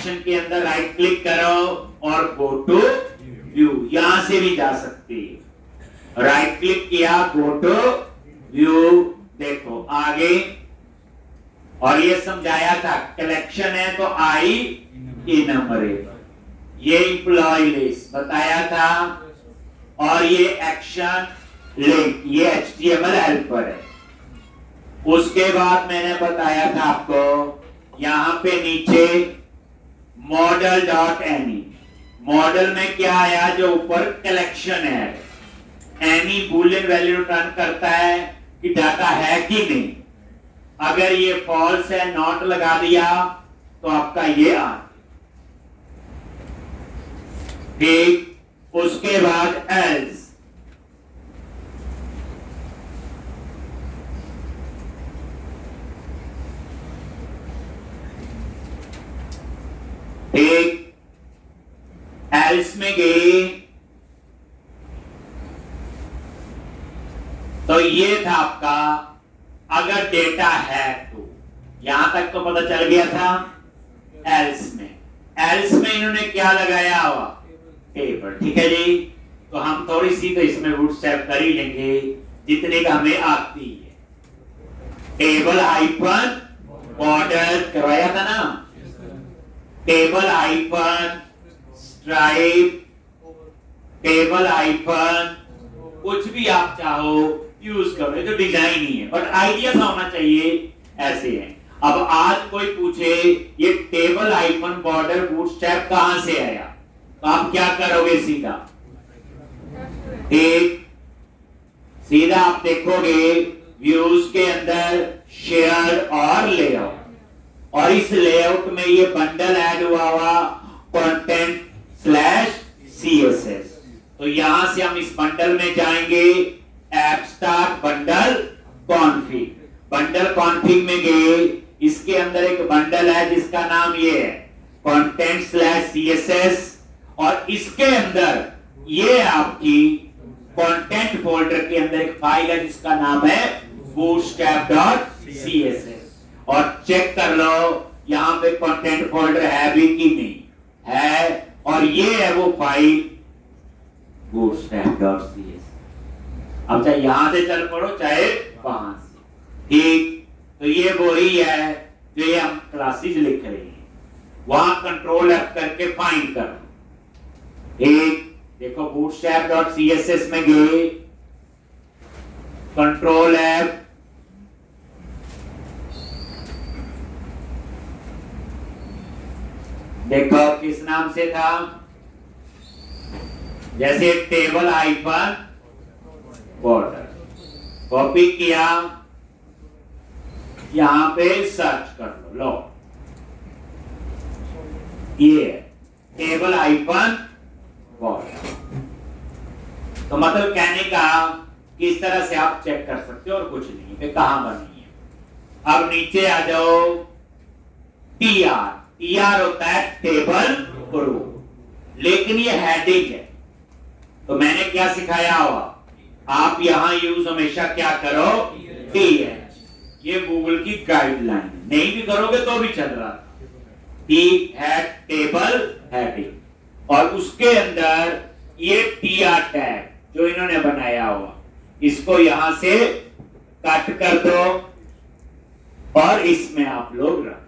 Option के अंदर right click करो और गो टू व्यू, यहां से भी जा सकती है। राइट क्लिक किया, गो टू व्यू, देखो आगे। और ये समझाया था कलेक्शन है तो आई इनमरेबल, ये एम्प्लॉय लिस्ट बताया था। और ये एक्शन लिंक, ये HTML हेल्पर है। उसके बाद मैंने बताया था आपको यहां पे नीचे model.any, मॉडल में क्या आया, जो ऊपर कलेक्शन है, एनी बूलियन वैल्यू रिटर्न करता है कि डाटा है कि नहीं। अगर ये फॉल्स है, नॉट लगा दिया तो आपका ये आ। ठीक, उसके बाद एल्स, ठीक, एल्स में गए तो ये था आपका अगर डेटा है तो, यहां तक तो पता चल गया था। एल्स में इन्होंने क्या लगाया हुआ, टेबल। ठीक है जी, तो हम थोड़ी सी तो इसमें बूटस्ट्रैप कर ही लेंगे जितने का हमें आती है। टेबल हाइफन बॉर्डर करवाया था ना, table hyphen stripe, table hyphen कुछ भी आप चाहो यूज करो, तो डिजाइन ही है, बट आइडिया सा होना चाहिए। ऐसे है। अब आज कोई पूछे ये टेबल आइकन बॉर्डर बूटस्ट्रैप कहां से आया, तो आप क्या करोगे, सीधा एक सीधा आप देखोगे व्यूज के अंदर शेयर और लेआउट, और इस लेआउट में ये बंडल ऐड हुआ कंटेंट /CSS। तो यहां से हम इस बंडल में जाएंगे, app start bundle config, bundle config में गए, इसके अंदर एक बंडल है जिसका नाम ये है कंटेंट /CSS, और इसके अंदर ये आपकी कंटेंट फोल्डर के अंदर एक फाइल है जिसका नाम है bootstrap.css, और चेक कर लो यहां पे कंटेंट फोल्डर है भी कि नहीं है, और ये है वो फाइल bootstrap.css। अब चाहे यहां से चल पड़ो चाहे वहां से, ठीक। तो ये वही है जो ये हम क्लासेस लिख रहे हैं, वहां कंट्रोल F करके फाइंड करो। एक देखो bootstrap.css में गए, कंट्रोल F, देखो किस नाम से था, जैसे टेबल आइकन बॉर्डर, कॉपी किया, यहां पे सर्च कर लो, ये टेबल आइकन बॉर्डर। तो मतलब कहने का किस तरह से आप चेक कर सकते हो, और कुछ नहीं है, कहां बनी है। अब नीचे आ जाओ, TR होता है टेबल रो, लेकिन ये हेडिंग है, तो मैंने क्या सिखाया हुआ, आप यहां यूज हमेशा क्या करो, TH, ये गूगल की गाइडलाइन, नहीं भी करोगे तो भी चल रहा, टेबल हेडिंग, और उसके अंदर ये TR टैग जो इन्होंने बनाया हुआ, इसको यहां से कट कर दो, और इसमें आप लोग रख,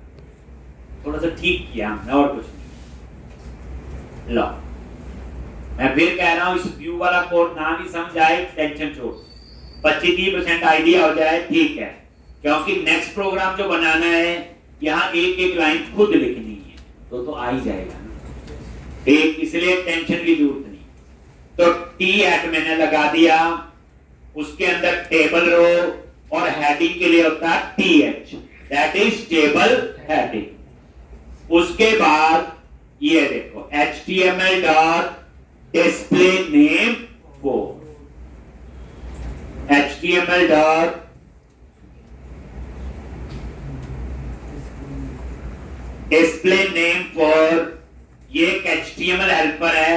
थोड़ा सा ठीक किया हमने, और कुछ नहीं। लो मैं फिर कह रहा हूं, इस व्यू वाला कोड ना भी समझ आए टेंशन छोड़, 25-30% आइडिया हो जाए, ठीक है, क्योंकि नेक्स्ट प्रोग्राम जो बनाना है यहाँ एक एक लाइन खुद लिखनी है, तो आ ही जाएगा ना, ठीक, इसलिए टेंशन की जरूरत नहीं। तो T@ मैंने लगा दिया, उसके अंदर टेबल रो, और हेडिंग के लिए होता है TH, that is table heading. उसके बाद ये देखो HTML डॉट डिस्प्ले नेम वो, HTML dot display name for, ये एक HTML हेल्पर है,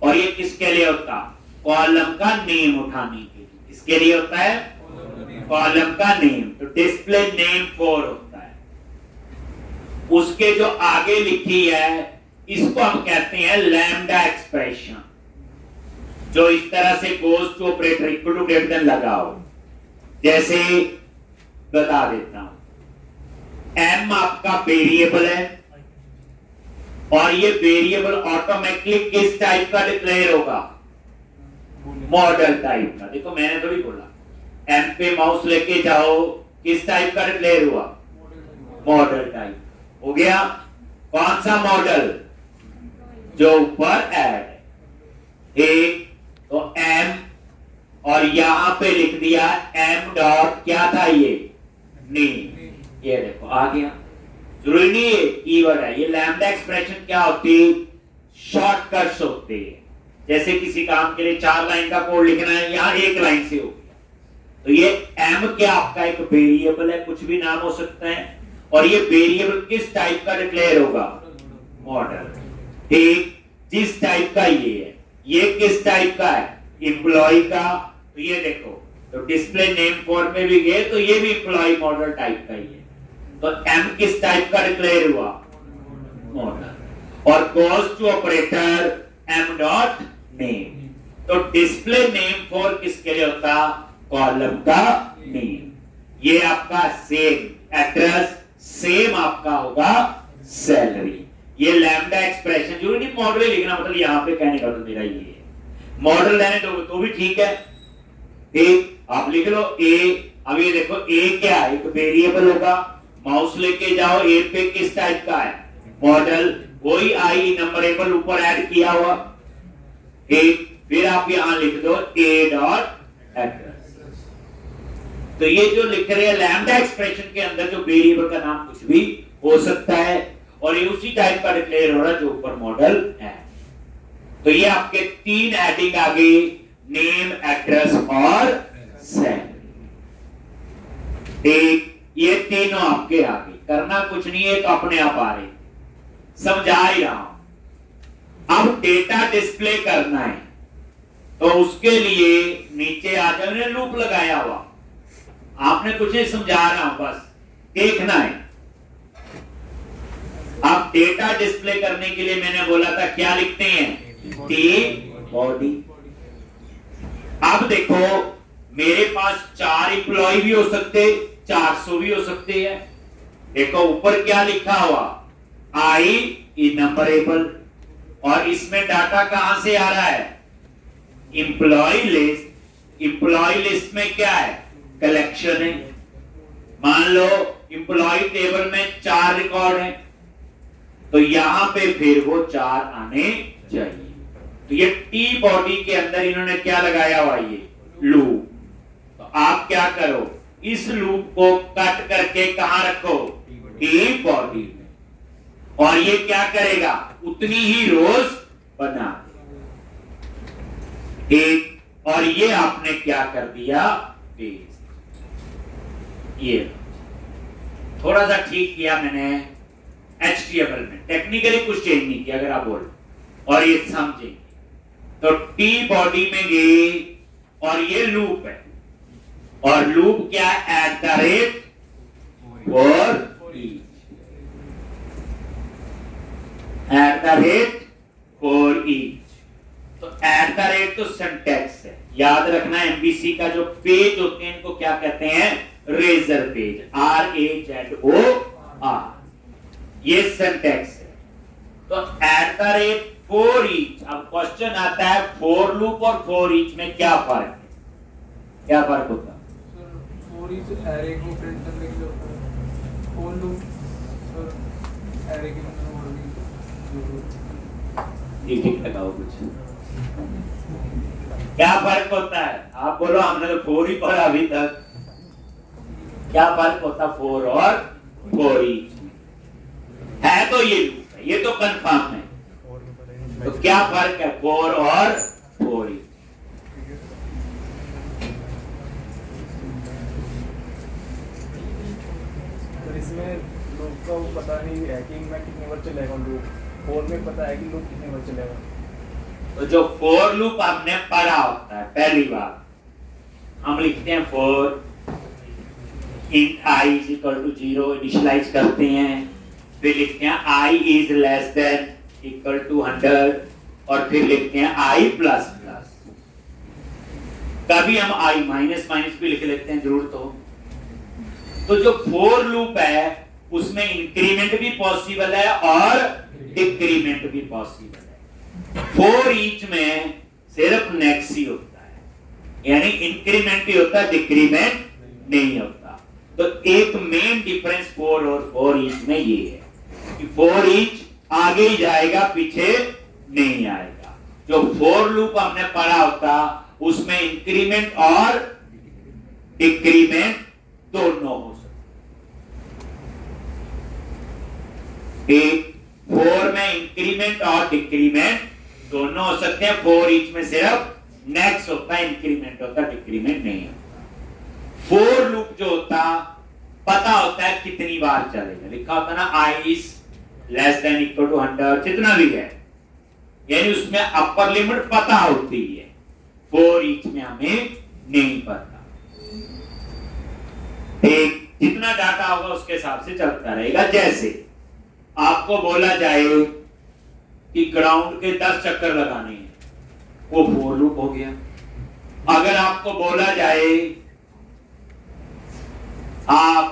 और ये किसके लिए होता, कॉलम का नेम उठाने के लिए, किसके लिए होता है, कॉलम का नेम, तो डिस्प्ले नेम फॉर होता है। उसके जो आगे लिखी है इसको हम कहते हैं लैम्डा एक्सप्रेशन, जो इस तरह से goes to operator equal to greater than लगाओ। जैसे बता देता हूं, m आपका वेरिएबल है और ये वेरिएबल ऑटोमेटिकली किस टाइप का डिक्लेयर होगा, मॉडल टाइप का। देखो मैंने थोड़ी बोला, m पे माउस लेके जाओ, किस टाइप का डिक्लेयर हुआ, मॉडल टाइप हो गया। कौन सा मॉडल, जो ऊपर ऐड है, एक तो m और यहां पे लिख दिया m डॉट क्या था ये, नेम। ये देखो आ गया, जरूरी नहीं है कीवर्ड है। ये लैम्डा एक्सप्रेशन क्या होती, शॉर्टकट्स होते हैं। जैसे किसी काम के लिए 4 लाइन का कोड लिखना है, यहां 1 लाइन से हो गया। तो ये m क्या आपका एक वेरिएबल है, कुछ भी नाम हो सकता है, और ये वेरिएबल किस टाइप का डिक्लेयर होगा, मॉडल। ठीक, जिस टाइप का ये है, ये किस टाइप का है, एम्प्लॉय का। तो ये देखो, तो डिस्प्ले नेम फॉर्म में भी गए तो ये भी एम्प्लॉय मॉडल टाइप का ही है। तो m किस टाइप का डिक्लेयर हुआ, मॉडल। और goes to operator m dot name. तो डिस्प्ले नेम फॉर किसके लिए होता, कॉलम का नेम। ये आपका सेम एड्रेस, सेम आपका होगा सैलरी। ये लैम्डा एक्सप्रेशन, जो नहीं मॉडल लिखना, मतलब यहां पे कहने का तो मेरा ये है, मॉडल लेने दो तो भी ठीक है। ठीक, आप लिख लो a। अब ये देखो a क्या है, एक वेरिएबल होगा, माउस लेके जाओ a पे, किस टाइप का है, मॉडल। वही आई नंबरेबल ऊपर ऐड किया हुआ। ठीक, फिर आप यहां लिख दो a डॉट एड्रेस। तो ये जो लिख रहे हैं लैम्डा एक्सप्रेशन के अंदर, जो वेरिएबल का नाम कुछ भी हो सकता है, और ये उसी टाइप का डिक्लेयर हो रहा है जो ऊपर मॉडल है। तो ये आपके 3 एडिंग आ गई, नेम, एड्रेस और सैलरी। ठीक, ये तीनों आपके आ गए, करना कुछ नहीं है, तो अपने आप आ रहे, समझा ही रहा हूं। अब डेटा डिस्प्ले करना है, तो उसके लिए नीचे आ जाओ, लूप लगाया हुआ, आपने कुछ नहीं समझा रहा हूं, बस देखना है। अब डेटा डिस्प्ले करने के लिए मैंने बोला था क्या लिखते हैं, टी बॉडी। अब देखो मेरे पास 4 एम्प्लॉय भी हो सकते, 400 भी हो सकते हैं। देखो ऊपर क्या लिखा हुआ, आई इनम्बरेबल, और इसमें डाटा कहां से आ रहा है, एम्प्लॉय लिस्ट। एम्प्लॉय लिस्ट में क्या है, कलेक्शन है। मान लो एम्प्लॉय टेबल में 4 रिकॉर्ड है, तो यहां पे फिर वो 4 आने चाहिए। तो ये टी बॉडी के अंदर इन्होंने क्या लगाया हुआ, ये लूप। तो आप क्या करो, इस लूप को कट करके कहां रखो, टी बॉडी में, और ये क्या करेगा, उतनी ही रोज बना। एक, और ये आपने क्या कर दिया, पेस्ट। ये थोड़ा सा ठीक किया मैंने HTML में, टेक्निकली कुछ चेंज नहीं किया, अगर आप बोलो और ये समझेंगे। तो टी बॉडी में गए, और ये लूप है, और लूप क्या है, @ फॉर ईच, फॉर ईच। तो @ तो सिंटैक्स है, याद रखना। एमबीसी का जो पेज होते हैं इनको क्या कहते हैं, रेजर पेज, RAZOR, ये सिंटैक्स है। तो @ फॉर ईच। अब क्वेश्चन आता है, फॉर लूप और फॉर ईच में क्या फर्क है, क्या फर्क होता है, फॉर ईच एरे को प्रिंट करने के लिए होता है, फॉर लूप एरे के ठीक लगाओ कुछ, क्या फर्क होता है, आप बोलो, हमने तो फॉर ही पढ़ा अभी तक। क्या फर्क होता फॉर और फॉर ईच है, तो ये लूप है, ये तो कंफर्म है। तो क्या फर्क है, फॉर और फॉर ईच। तो इसमें लूप का वो पता नहीं है कि मैं कितने बार चलेगा लूप, फॉर में पता है कि लूप कितने बार चलेगा। तो जो फॉर लूप हमने पढ़ा होता है, पहली बार हम लिखते हैं फॉर int i = 0 इनिशियलाइज करते हैं, फिर लिखते हैं i is less than equal to 100 और फिर लिखते हैं आई प्लस प्लस। कभी हम आई माइनस माइनस भी लिख लेते हैं जरूरत हो। तो जो फोर लूप है उसमें इंक्रीमेंट भी पॉसिबल है और डिक्रीमेंट भी पॉसिबल है। फोर ईच में सिर्फ नेक्स्ट ही होता है, यानी इंक्रीमेंट ही होता है, डिक्रीमेंट नहीं होता। तो एक मेन डिफरेंस फोर और फोर ईच में ये है कि फोर ईच आगे ही जाएगा, पीछे नहीं आएगा। जो फोर लूप हमने पढ़ा होता उसमें इंक्रीमेंट और डिक्रीमेंट दोनों हो सकते। फोर में इंक्रीमेंट और डिक्रीमेंट दोनों हो सकते हैं। फोर ईच में सिर्फ नेक्स्ट होता है, इंक्रीमेंट होता है, डिक्रीमेंट नहीं होता। फोर लूप जो होता पता होता है कितनी बार चलेगा, लिखा होता ना i is less than equal to 100 जितना भी है, यानी उसमें अपर लिमिट पता होती है। फोर ईच में हमें नहीं पता। एक जितना डाटा होगा उसके हिसाब से चलता रहेगा। जैसे आपको बोला जाए कि ग्राउंड के 10 चक्कर लगाने हैं, वो फोर लूप हो गया। अगर आपको बोला जाए आप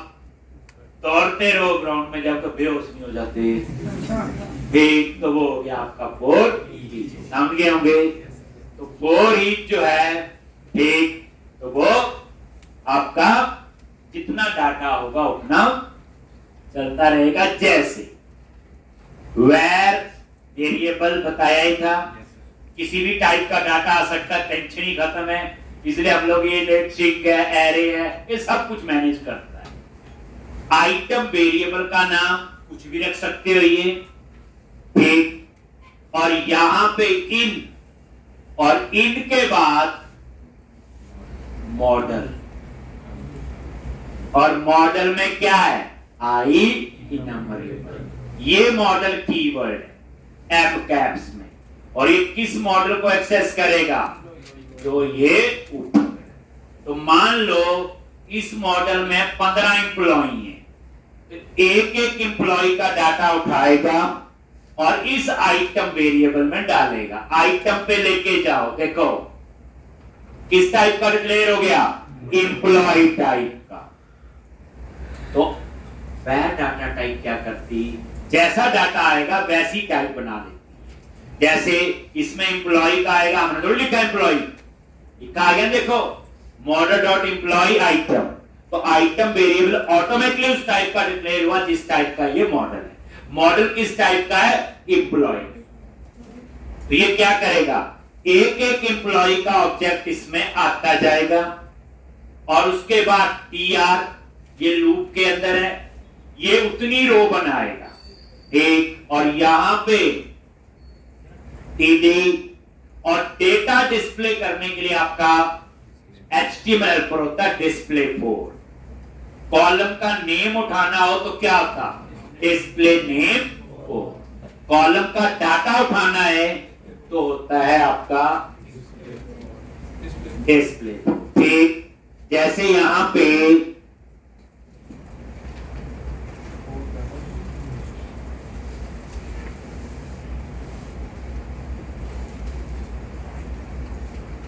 दौड़ते रहो ग्राउंड में जब तक बेहोश नहीं हो जाते, ठीक, तो वो हो गया आपका फोर ईच। समझ गए होंगे? तो फोर ईच जो है, ठीक, तो वो आपका जितना डाटा होगा उतना चलता रहेगा। जैसे वेर वेरिएबल बताया ही था, किसी भी टाइप का डाटा आ सकता है, टेंशन ही खत्म है। इसलिए हम लोग ये स्ट्रिंग है, एरे है, ये सब कुछ मैनेज करता है। आइटम वेरिएबल का नाम कुछ भी रख सकते हो ये, ठीक। और यहां पे इन, और इन के बाद मॉडल, और मॉडल में क्या है, आई इनमरेबल। ये मॉडल कीवर्ड है एम कैप्स में, और ये किस मॉडल को एक्सेस करेगा, जो ये ऊपर। तो मान लो इस मॉडल में 15 एम्प्लॉय हैं, तो एक एक एम्प्लॉय का डाटा उठाएगा और इस आइटम वेरिएबल में डालेगा। आइटम पे लेके जाओ, देखो किस टाइप का डिक्लेयर हो गया, एम्प्लॉय टाइप का। तो वह डाटा टाइप क्या करती, जैसा डाटा आएगा वैसी टाइप बना देती। जैसे इसमें एम्प्लॉय का आएगा, हमने तो लिखा एम्प्लॉय, लिखा आ गया, देखो मॉडल डॉट एम्प्लॉय आइटम। तो आइटम वेरिएबल ऑटोमेटिकली उस टाइप का डिक्लेयर हुआ जिस टाइप का ये मॉडल है। मॉडल किस टाइप का है, एम्प्लॉय। तो ये क्या करेगा, एक एक एम्प्लॉय का ऑब्जेक्ट इसमें आता जाएगा, और उसके बाद टीआर ये लूप के अंदर है, ये उतनी रो बनाएगा, एक, और यहां पे टीडी, और डेटा डिस्प्ले करने के लिए आपका HTML पर होता है डिस्प्ले 4। कॉलम का नेम उठाना हो तो क्या होता, डिस्प्ले नेम 4। कॉलम का डाटा उठाना है तो होता है आपका डिस्प्ले। ठीक, जैसे यहां पे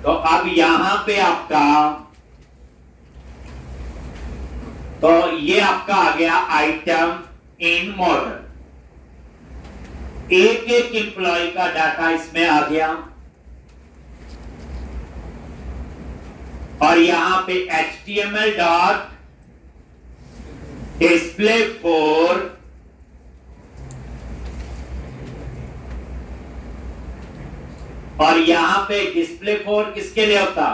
तो अब यहां पे आपका, तो ये आपका आ गया आइटम इन मॉडल। एक एक एम्प्लॉय का डाटा इसमें आ गया, और यहां पे HTML डॉट डिस्प्ले 4 और यहां पे डिस्प्ले 4 किसके लिए होता,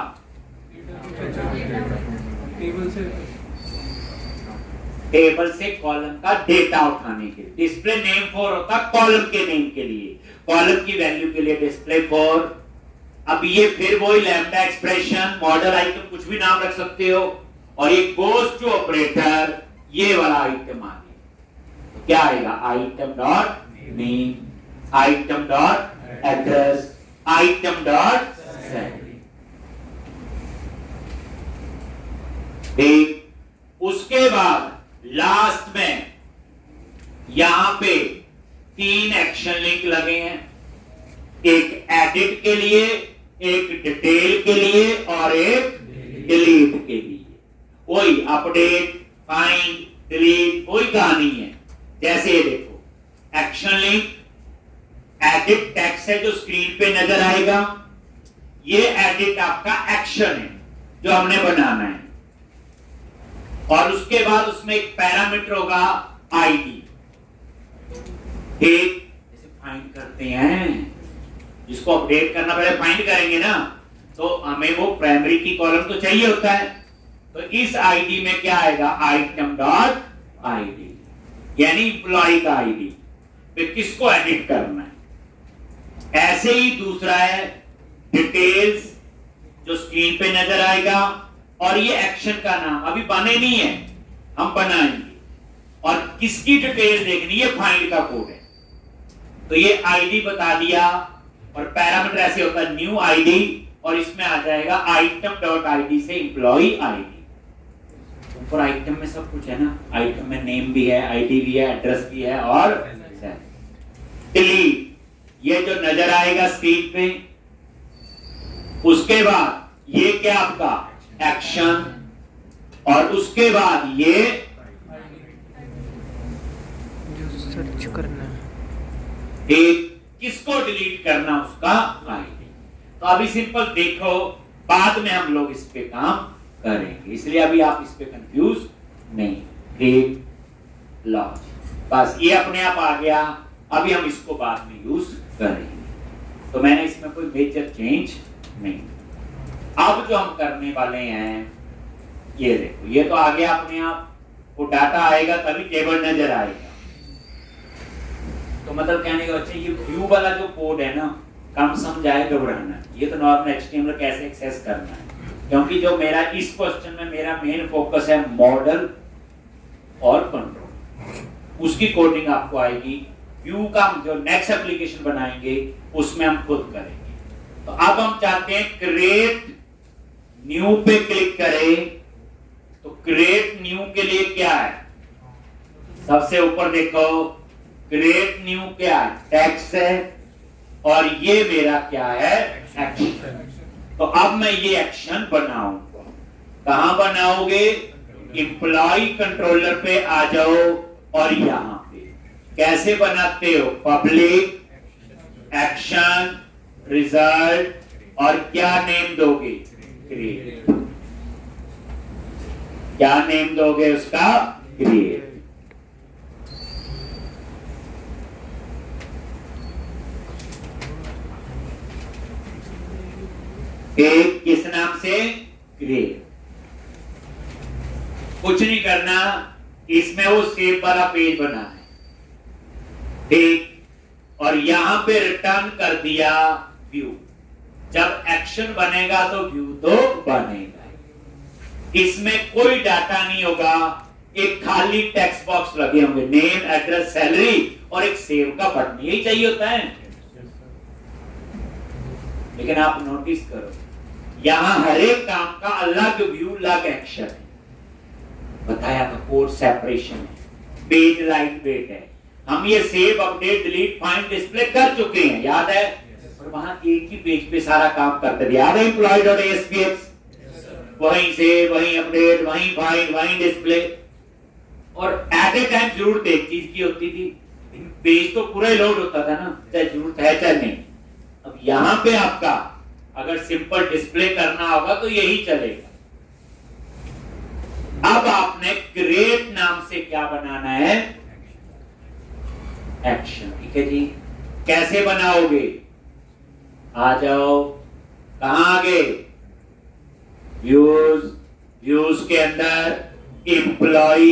टेबल से कॉलम का डेटा उठाने के लिए। डिस्प्ले नेम 4 होता कॉलम के नेम के लिए, कॉलम की वैल्यू के लिए डिस्प्ले 4। अब ये फिर वही लैम्डा एक्सप्रेशन, मॉडल आइटम, कुछ भी नाम रख सकते हो, और ये गोज टू ऑपरेटर, ये वाला आइटम आ गया। तो क्या आएगा, item dot name, item dot address, item dot salary. ठीक, उसके बाद लास्ट में यहां पे 3 एक्शन लिंक लगे हैं, एक एडिट के लिए, एक डिटेल के लिए और एक डिलीट के लिए। वही अपडेट, फाइंड, डिलीट कोई कहानी है। जैसे ये देखो एक्शन लिंक, एडिट टेक्स्ट है जो स्क्रीन पे नजर आएगा, ये एडिट आपका एक्शन है जो हमने बनाना है, और उसके बाद उसमें एक पैरामीटर होगा आईडी। एक जैसे फाइंड करते हैं, जिसको अपडेट करना पहले फाइंड करेंगे ना, तो हमें वो प्राइमरी की कॉलम तो चाहिए होता है। तो इस आईडी में क्या आएगा, आइटम डॉट आईडी, यानी इंप्लॉय का आईडी पे किसको एडिट करना है। ऐसे ही दूसरा है डिटेल्स, जो स्क्रीन पे नजर आएगा, और ये एक्शन का नाम अभी बने नहीं है, हम बनाएंगे। और किसकी डिटेल देखनी है, फाइंड का कोड है, तो ये आईडी बता दिया, और पैरामीटर ऐसे होता है न्यू आईडी, और इसमें आ जाएगा आइटम डॉट आईडी से एम्प्लॉय आईडी। ऊपर आइटम में सब कुछ है ना, आइटम में नेम भी है, आईडी भी है, एड्रेस भी है, और डिलीट ये जो नजर आएगा स्क्रीन पे। उसके बाद ये क्या आपका एक्शन, और उसके बाद ये सर्च करना एक किसको डिलीट करना, उसका आईडी। तो अभी सिंपल देखो, बाद में हम लोग इस पे काम करेंगे, इसलिए अभी आप इस पे कंफ्यूज नहीं। क्रिएट लॉज, बस ये अपने आप आ गया, अभी हम इसको बाद में यूज करेंगे। तो मैंने इसमें कोई मेजर चेंज नहीं। अब जो हम करने वाले हैं, ये देखो, ये तो आ गया अपने आप, वो डाटा आएगा तभी टेबल नजर आएगा। तो मतलब कहने का बच्चे, ये व्यू वाला जो कोड है ना, कम समझाए घबराना, ये तो नॉर्मल एचटीएमएल कैसे एक्सेस करना है, क्योंकि जो मेरा इस क्वेश्चन में मेरा मेन फोकस है मॉडल और कंट्रोल, उसकी कोडिंग आपको आएगी। व्यू का जो नेक्स्ट एप्लीकेशन बनाएंगे उसमें हम खुद करेंगे। तो अब हम चाहते हैं क्रिएट न्यू पे क्लिक करें। तो क्रिएट न्यू के लिए क्या है, सबसे ऊपर देखो क्रिएट न्यू क्या है, टेक्स्ट है, और ये मेरा क्या है, एक्शन। तो अब मैं ये एक्शन बनाऊंगा। कहां बनाओगे, एम्प्लॉय कंट्रोलर पे आ जाओ, और यहां पे कैसे बनाते हो, पब्लिक एक्शन रिजल्ट, और क्या नेम दोगे, क्रिएट। क्या नेम दोगे उसका, क्रिएट। एक किस नाम से, क्रिएट। कुछ नहीं करना, इसमें वो सेव वाला पेज बना है, ठीक, और यहां पे रिटर्न कर दिया व्यू। जब एक्शन बनेगा तो व्यू तो बनेगा, इसमें कोई डाटा नहीं होगा, एक खाली टेक्स्ट बॉक्स लगे होंगे, नेम, एड्रेस, सैलरी, और एक सेव का बटन, यही चाहिए होता है। लेकिन आप नोटिस करो, यहां हर एक काम का अलग व्यू, अलग एक्शन है। बताया था कोड सेपरेशन है, पेज लाइट वेट है। हम ये save, update, delete, find, display कर चुके हैं, याद है, और वहां एक ही पेज पे सारा काम करते थे, याद है, employee.aspx, वहीं से वहीं अपडेट, वहीं फाइंड, वहीं डिस्प्ले। और एट ए टाइम जरूरत एक चीज की होती थी, पेज तो पूरा लोड होता था ना, चाहे जरूरत है चाहे नहीं। अब यहां पे आपका अगर सिंपल डिस्प्ले करना होगा तो यही चलेगा। अब आपने क्रिएट नाम से क्या बनाना है, एक्शन, ठीक है जी। कैसे बनाओगे, आ जाओ, कहां आगे, व्यूज, व्यूज के अंदर एम्प्लॉय,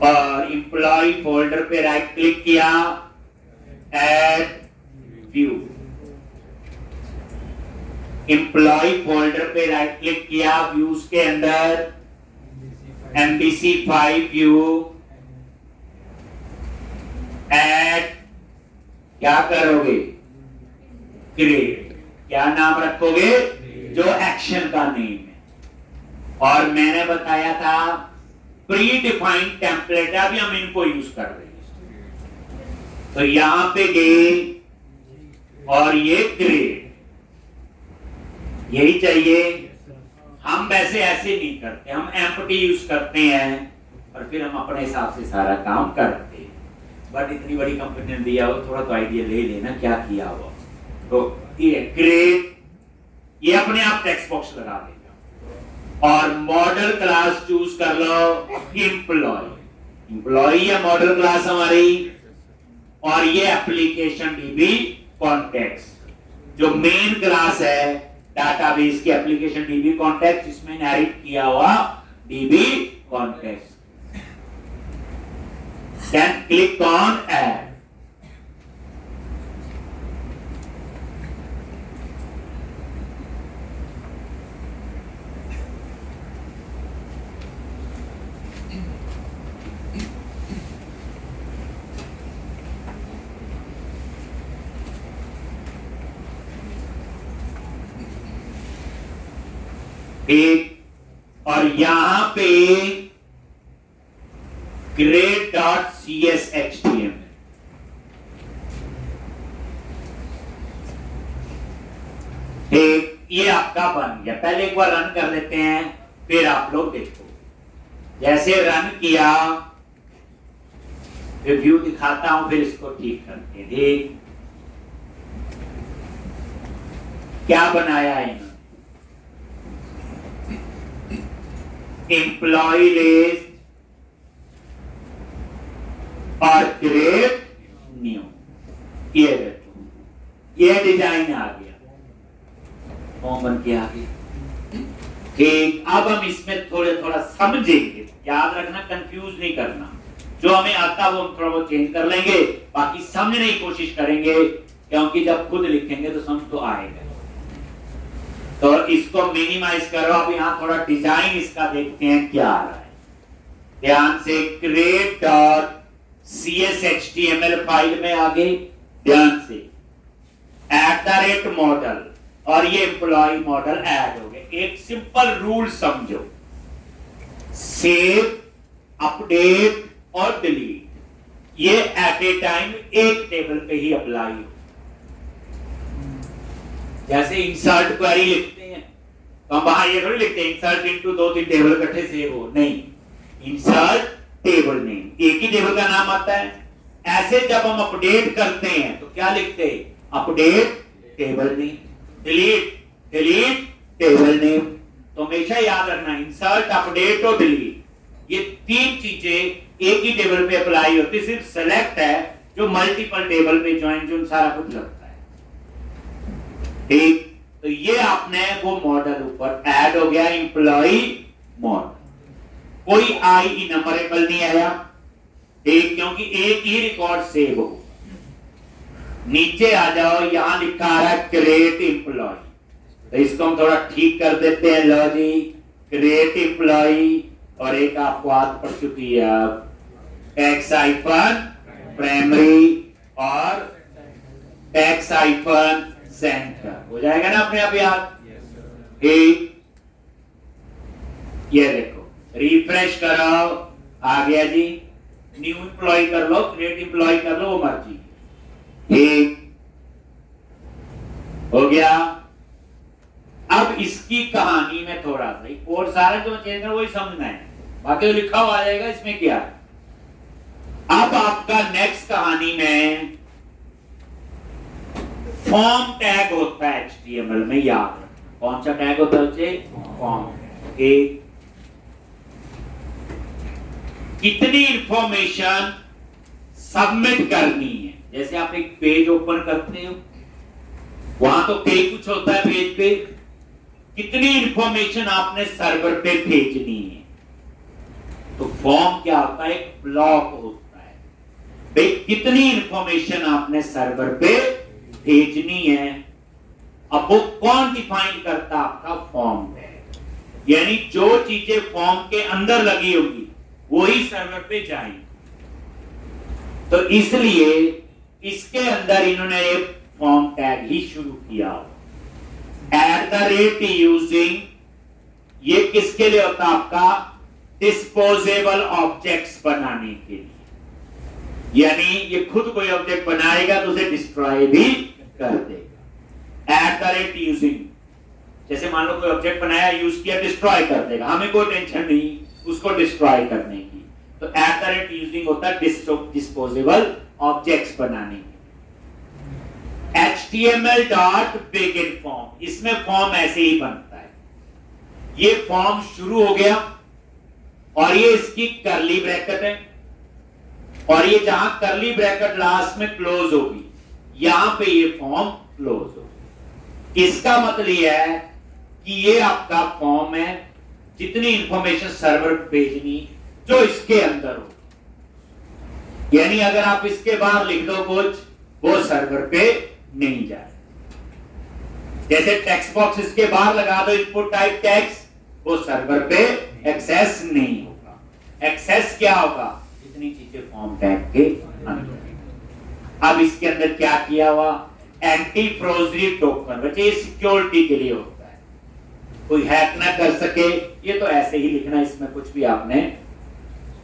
और एम्प्लॉय फोल्डर पे राइट क्लिक किया, ऐड व्यू। एम्प्लॉय फोल्डर पे राइट क्लिक किया, व्यूज के अंदर MVC5 व्यू, ऐड, क्या करोगे, क्रिएट। क्या नाम रखोगे, जो एक्शन का नेम है। और मैंने बताया था प्री डिफाइंड टेम्पलेट है, अभी हम इनको यूज कर रहे हैं। तो यहां पे डे और ये ग्रेड, यही चाहिए। हम वैसे ऐसे नहीं करते, हम एम्प्टी यूज करते हैं और फिर हम अपने हिसाब से सारा काम करते हैं। बट इतनी बड़ी कंपनी ने दिया हो, थोड़ा तो आइडिया ले लेना क्या किया हुआ। तो ये ग्रेड, ये अपने आप टेक्स्ट बॉक्स लगा देगा। और मॉडल क्लास चूज कर लो एम्प्लॉय, एम्प्लॉय है मॉडल क्लास हमारी। और ये एप्लीकेशन डीबी कॉन्टेक्स्ट जो मेन क्लास है डाटाबेस की, एप्लीकेशन डीबी कॉन्टेक्स्ट, जिसमें इनहेरिट किया हुआ DB context. Then click on add. एक और यहां पे grade.cshtml, ठीक, ये आपका बन गया। पहले एक बार रन कर लेते हैं, फिर आप लोग देखो। जैसे रन किया, रिव्यू दिखाता हूं, फिर इसको ठीक करते हैं। ठीक, क्या बनाया है इन्होंने? एम्प्लॉय लिस्ट और ग्रेड न्यू, ये देखो, ये डिजाइन आ गया, फॉर्म बन के आ गया। ठीक, अब हम इसमें थोड़ा समझेंगे। याद रखना, कंफ्यूज नहीं करना। जो हमें आता वो हम थोड़ा बहुत चेंज कर लेंगे, बाकी समझने की कोशिश करेंगे, क्योंकि जब खुद लिखेंगे तो समझ तो आएगा। तो इसको मिनिमाइज करो। अब यहां थोड़ा डिजाइन इसका देखते हैं क्या आ रहा है। ध्यान से, grade.cshtml फाइल में आ गए। ध्यान से, @मॉडल और ये एम्प्लॉय मॉडल ऐड हो गए। एक सिंपल रूल समझो, सेव, अपडेट और डिलीट, ये एट ए टाइम एक टेबल पे ही अप्लाई हो। जैसे इंसर्ट क्वेरी लिखते हैं तो हम वहां ये थोड़ी लिखते हैं इंसर्ट इनटू 2-3 टेबल इकट्ठे सेव हो, नहीं, इंसर्ट टेबल नेम, एक ही टेबल का नाम आता है। ऐसे जब हम अपडेट करते हैं तो क्या लिखते हैं? Update table name, delete delete table name. तो हमेशा याद रखना, इंसर्ट, अपडेट और डिलीट, ये तीन चीजें एक ही टेबल पे अप्लाई होती है। सिर्फ सेलेक्ट है जो मल्टीपल टेबल पे ज्वाइन जो सारा कुछ लगता है। ठीक, तो ये आपने वो मॉडल ऊपर ऐड हो गया, एम्प्लॉय मॉडल। कोई आई इनमरेबल नहीं आया, ठीक, क्योंकि एक ही रिकॉर्ड सेव हो। नीचे आ जाओ, यहां लिखा आ रहा है क्रिएट एम्प्लॉय, तो इसको हम थोड़ा ठीक कर देते हैं। लो जी, क्रिएट एम्प्लॉय, और एक आपको आदत पड़ चुकी है अब, टैक्स हाइफन प्राइमरी और टैक्स हाइफन सेंटर, हो जाएगा ना अपने आप याद। ठीक, ये देखो, रिफ्रेश करो, आ गया जी। न्यू एम्प्लॉय कर लो, क्रिएट एम्प्लॉय कर लो, वो मर्जी। ठीक, हो गया। अब इसकी कहानी में थोड़ा सा कोड सारा जो चेंज है वही समझना है, बाकी तो लिखा हुआ आ जाएगा, इसमें क्या है। अब आपका नेक्स्ट कहानी में फॉर्म टैग होता है HTML में, याद रखना। कौन सा टैग होता है? फॉर्म। एक, कितनी इंफॉर्मेशन सबमिट करनी है। जैसे आप एक पेज ओपन करते हो, वहां तो पेज कुछ होता है, पेज पे कितनी इंफॉर्मेशन आपने सर्वर पे भेजनी है। तो फॉर्म क्या होता है? एक ब्लॉक होता है, भाई कितनी इंफॉर्मेशन आपने सर्वर पे भेजनी है। अब वो कौन डिफाइन करता? आपका फॉर्म है, यानी जो चीजें फॉर्म के अंदर लगी होगी वही सर्वर पे जाएंगी। तो इसलिए इसके अंदर इन्होंने एक फॉर्म टैग ही शुरू किया। @, यूजिंग, ये किसके लिए होता है? आपका डिस्पोजेबल ऑब्जेक्ट्स बनाने के लिए, यानी ये खुद कोई ऑब्जेक्ट बनाएगा तो उसे डिस्ट्रॉय भी कर देगा। एट द रेट यूजिंग, जैसे मान लो कोई ऑब्जेक्ट बनाया, यूज किया, डिस्ट्रॉय कर देगा, हमें कोई टेंशन नहीं उसको डिस्ट्रॉय करने की। तो एट द रेट यूजिंग होता है डिस्पोजेबल ऑब्जेक्ट्स बनाने की। HTML डॉट बिगिन फॉर्म, इसमें फॉर्म ऐसे ही बनता है। ये फॉर्म शुरू हो गया और ये इसकी करली ब्रैकेट है, और ये जहां करली ब्रैकेट लास्ट में क्लोज होगी, यहां पे ये फॉर्म क्लोज होगी। इसका मतलब यह है कि ये आपका फॉर्म है, जितनी इंफॉर्मेशन सर्वर भेजनी जो इसके अंदर हो, यानी अगर आप इसके बाहर लिख दो कुछ, वो सर्वर पे नहीं जाए। जैसे टेक्स्ट बॉक्स इसके बाहर लगा दो, इनपुट टाइप टेक्स्ट, वो सर्वर पे एक्सेस नहीं होगा। एक्सेस क्या होगा? जितनी चीजें फॉर्म टैग के अंदर। अब इसके अंदर क्या किया हुआ? एंटी फ्रोजरी टोकन, बच्चे ये सिक्योरिटी के लिए होता है, कोई हैक ना कर सके। ये तो ऐसे ही लिखना, इसमें कुछ भी आपने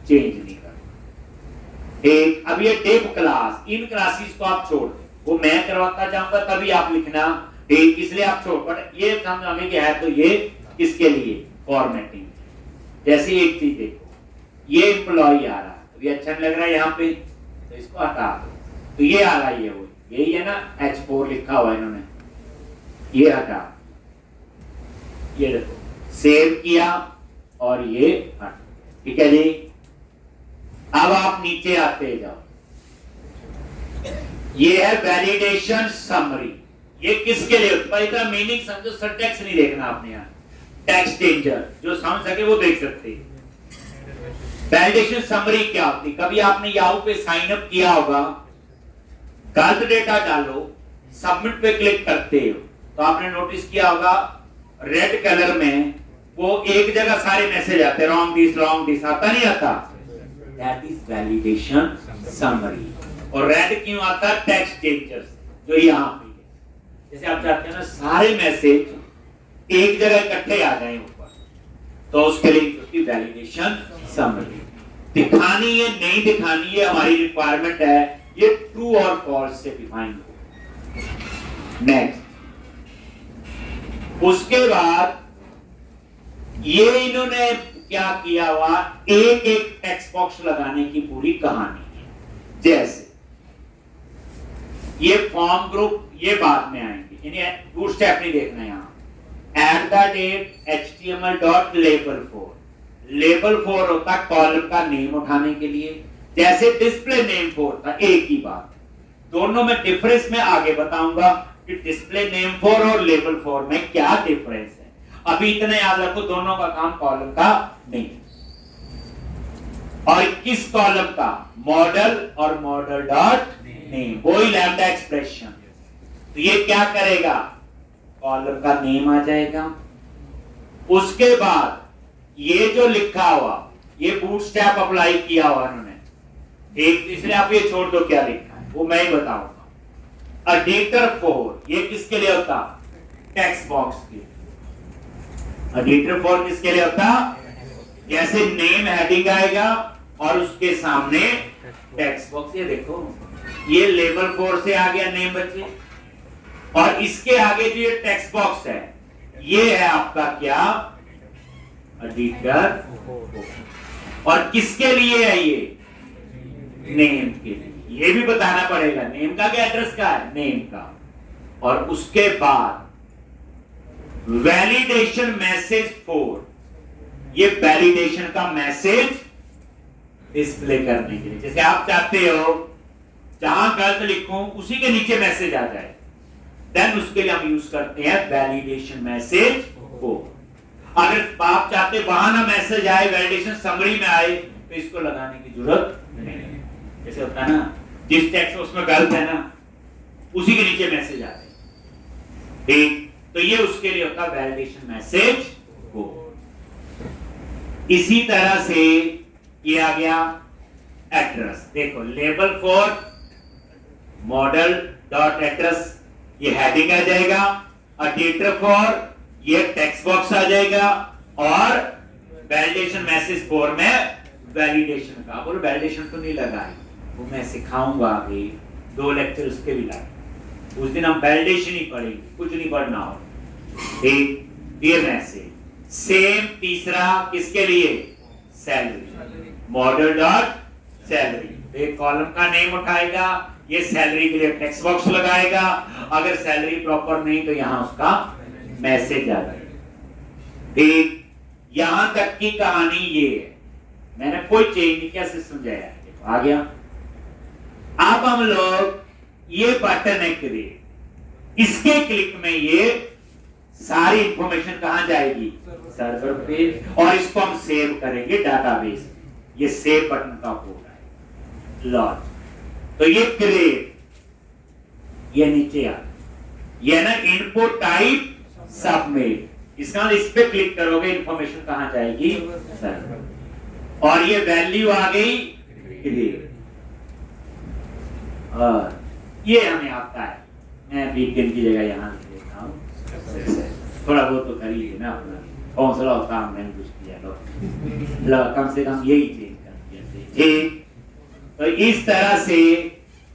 चेंज नहीं करना। एक अब ये डिव क्लास, इन क्लासेस को आप छोड़ दें, वो मैं करवाता जाऊंगा तभी आप लिखना, ठीक, इसलिए आप छोड़। बट ये समझाने की है तो ये किसके लिए? फॉर्मेटिंग। जैसे एक चीज देखो, ये एम्प्लॉय आ रहा है, तो ये अच्छा नहीं लग रहा है यहाँ पे, तो इसको हटा दो, तो ये आ रहा है, ये वो यही है ना, H4 लिखा हुआ है इन्होंने, ये हटा, ये देखो सेव किया और ये हटा, ठीक है जी। अब आप नीचे आते जाओ, ये है वैलिडेशन समरी। ये किसके लिए होता है? इतना मीनिंग समझो, सिंटैक्स नहीं देखना आपने, यहाँ टेक्स्ट डेंजर जो समझ सके वो देख सकते हैं। वैलिडेशन समरी क्या होती? कभी आपने याहू पे साइन अप किया होगा, गलत डेटा डालो, सबमिट पे क्लिक करते हो, तो आपने नोटिस किया होगा रेड कलर में वो एक जगह सारे मैसेज आते, रॉन्ग दिस आता नहीं आता? That is validation summary. और रेड क्यों आता? टेक्स्ट डेंजर, जो यहाँ पे है। जैसे आप चाहते हैं ना सारे मैसेज एक जगह इकट्ठे आ जाए ऊपर, तो उसके लिए वैलिडेशन समरी दिखानी है, नहीं दिखानी है, हमारी रिक्वायरमेंट है, ये ट्रू और फॉल्स से डिफाइन हो। नेक्स्ट, उसके बाद ये इन्होंने क्या किया हुआ, एक एक टेक्स्ट बॉक्स लगाने की पूरी कहानी है। जैसे ये फॉर्म ग्रुप, ये बाद में आएंगे, इन्हें बूटस्ट्रैप नहीं देखना। यहां at the date HTML dot label 4, label 4 होता कॉलम का नेम उठाने के लिए, जैसे डिस्प्ले नेम 4 था, एक ही बात। दोनों में डिफरेंस मैं आगे बताऊंगा कि डिस्प्ले नेम 4 और लेबल 4 में क्या डिफरेंस है। अभी इतना याद रखो, दोनों का काम कॉलम का नहीं। और किस कॉलम का? मॉडल और मॉडल डॉट नेम, वही लैम्डा एक्सप्रेशन। तो ये क्या करेगा? कॉलम का नेम आ जाएगा। उसके बाद ये जो लिखा हुआ, ये बूटस्ट्रैप अप्लाई किया हुआ उन्होंने, एक, इसलिए आप ये छोड़ दो क्या लिखा है वो मैं ही बताऊंगा। एडिटर 4 ये किसके लिए होता? टेक्स्ट बॉक्स के। एडिटर 4 किसके लिए होता? जैसे नेम हेडिंग आएगा और उसके सामने टेक्स्ट बॉक्स। ये देखो, ये लेबल 4 से आ गया नेम बच्चे, और इसके आगे जो ये टेक्स्ट बॉक्स है, ये है आपका क्या? एडिटर 4। और किसके लिए है ये? नेम के लिए। ये भी बताना पड़ेगा, नेम का क्या एड्रेस का है? नेम का। और उसके बाद वैलिडेशन मैसेज 4, ये वैलिडेशन का मैसेज डिस्प्ले करने के लिए। जैसे आप चाहते हो जहां गलत लिखूं उसी के नीचे मैसेज आ जाए, देन उसके लिए हम यूज करते हैं वैलिडेशन मैसेज 4। अगर आप चाहते वहां ना मैसेज आए, वैलिडेशन समरी में आए, तो इसको लगाने की जरूरत नहीं है। जैसे होता है ना, जिस टेक्स्ट उसमें गलत है ना, उसी के नीचे मैसेज आ जाए, ठीक। तो ये उसके लिए होता है वैलिडेशन मैसेज 4। इसी तरह से ये आ गया एड्रेस। देखो लेबल 4 मॉडल डॉट एड्रेस, ये हेडिंग आ जाएगा। एडिटर 4 ये टेक्स्ट बॉक्स आ जाएगा, और वैलिडेशन मैसेज 4 में वैलिडेशन का, बोलो वैलिडेशन तो नहीं लगाई, वो मैं सिखाऊंगा आगे, 2 लेक्चर उसके भी लगे, उस दिन हम वैलिडेशन ही पढ़ेंगे, कुछ नहीं पढ़ना हो। ठीक, डियर मैसेज सेम। तीसरा किसके लिए? Salary, model dot salary. एक कॉलम का नेम उठाएगा, ये सैलरी के लिए टेक्स्ट बॉक्स लगाएगा, अगर सैलरी प्रॉपर नहीं तो यहां उसका मैसेज आ जाएगा। ठीक, यहां तक की कहानी ये है, मैंने कोई चेंज नहीं किया, सिर्फ समझाया, आ गया। अब हम लोग ये बटन है क्रिएट, इसके क्लिक में ये सारी इंफॉर्मेशन कहां जाएगी? सर्वर पे, और इसको हम सेव करेंगे डाटाबेस। ये सेव बटन का कोड है, लॉन्च। तो ये क्रिएट, ये नीचे आ, ये ना इनपुट टाइप सबमिट, इसका इस पे क्लिक करोगे इंफॉर्मेशन कहां जाएगी? सर्वर। और ये वैल्यू आ गई क्रिएट, और ये हमें आता है, मैं वीकेंड की जगह यहां लिख देता हूं, थोड़ा बहुत तो करिए ना, अपना हौसला और काम मैंने कुछ किया, लो कम से कम यही चेंज कर दिया। ठीक, तो इस तरह से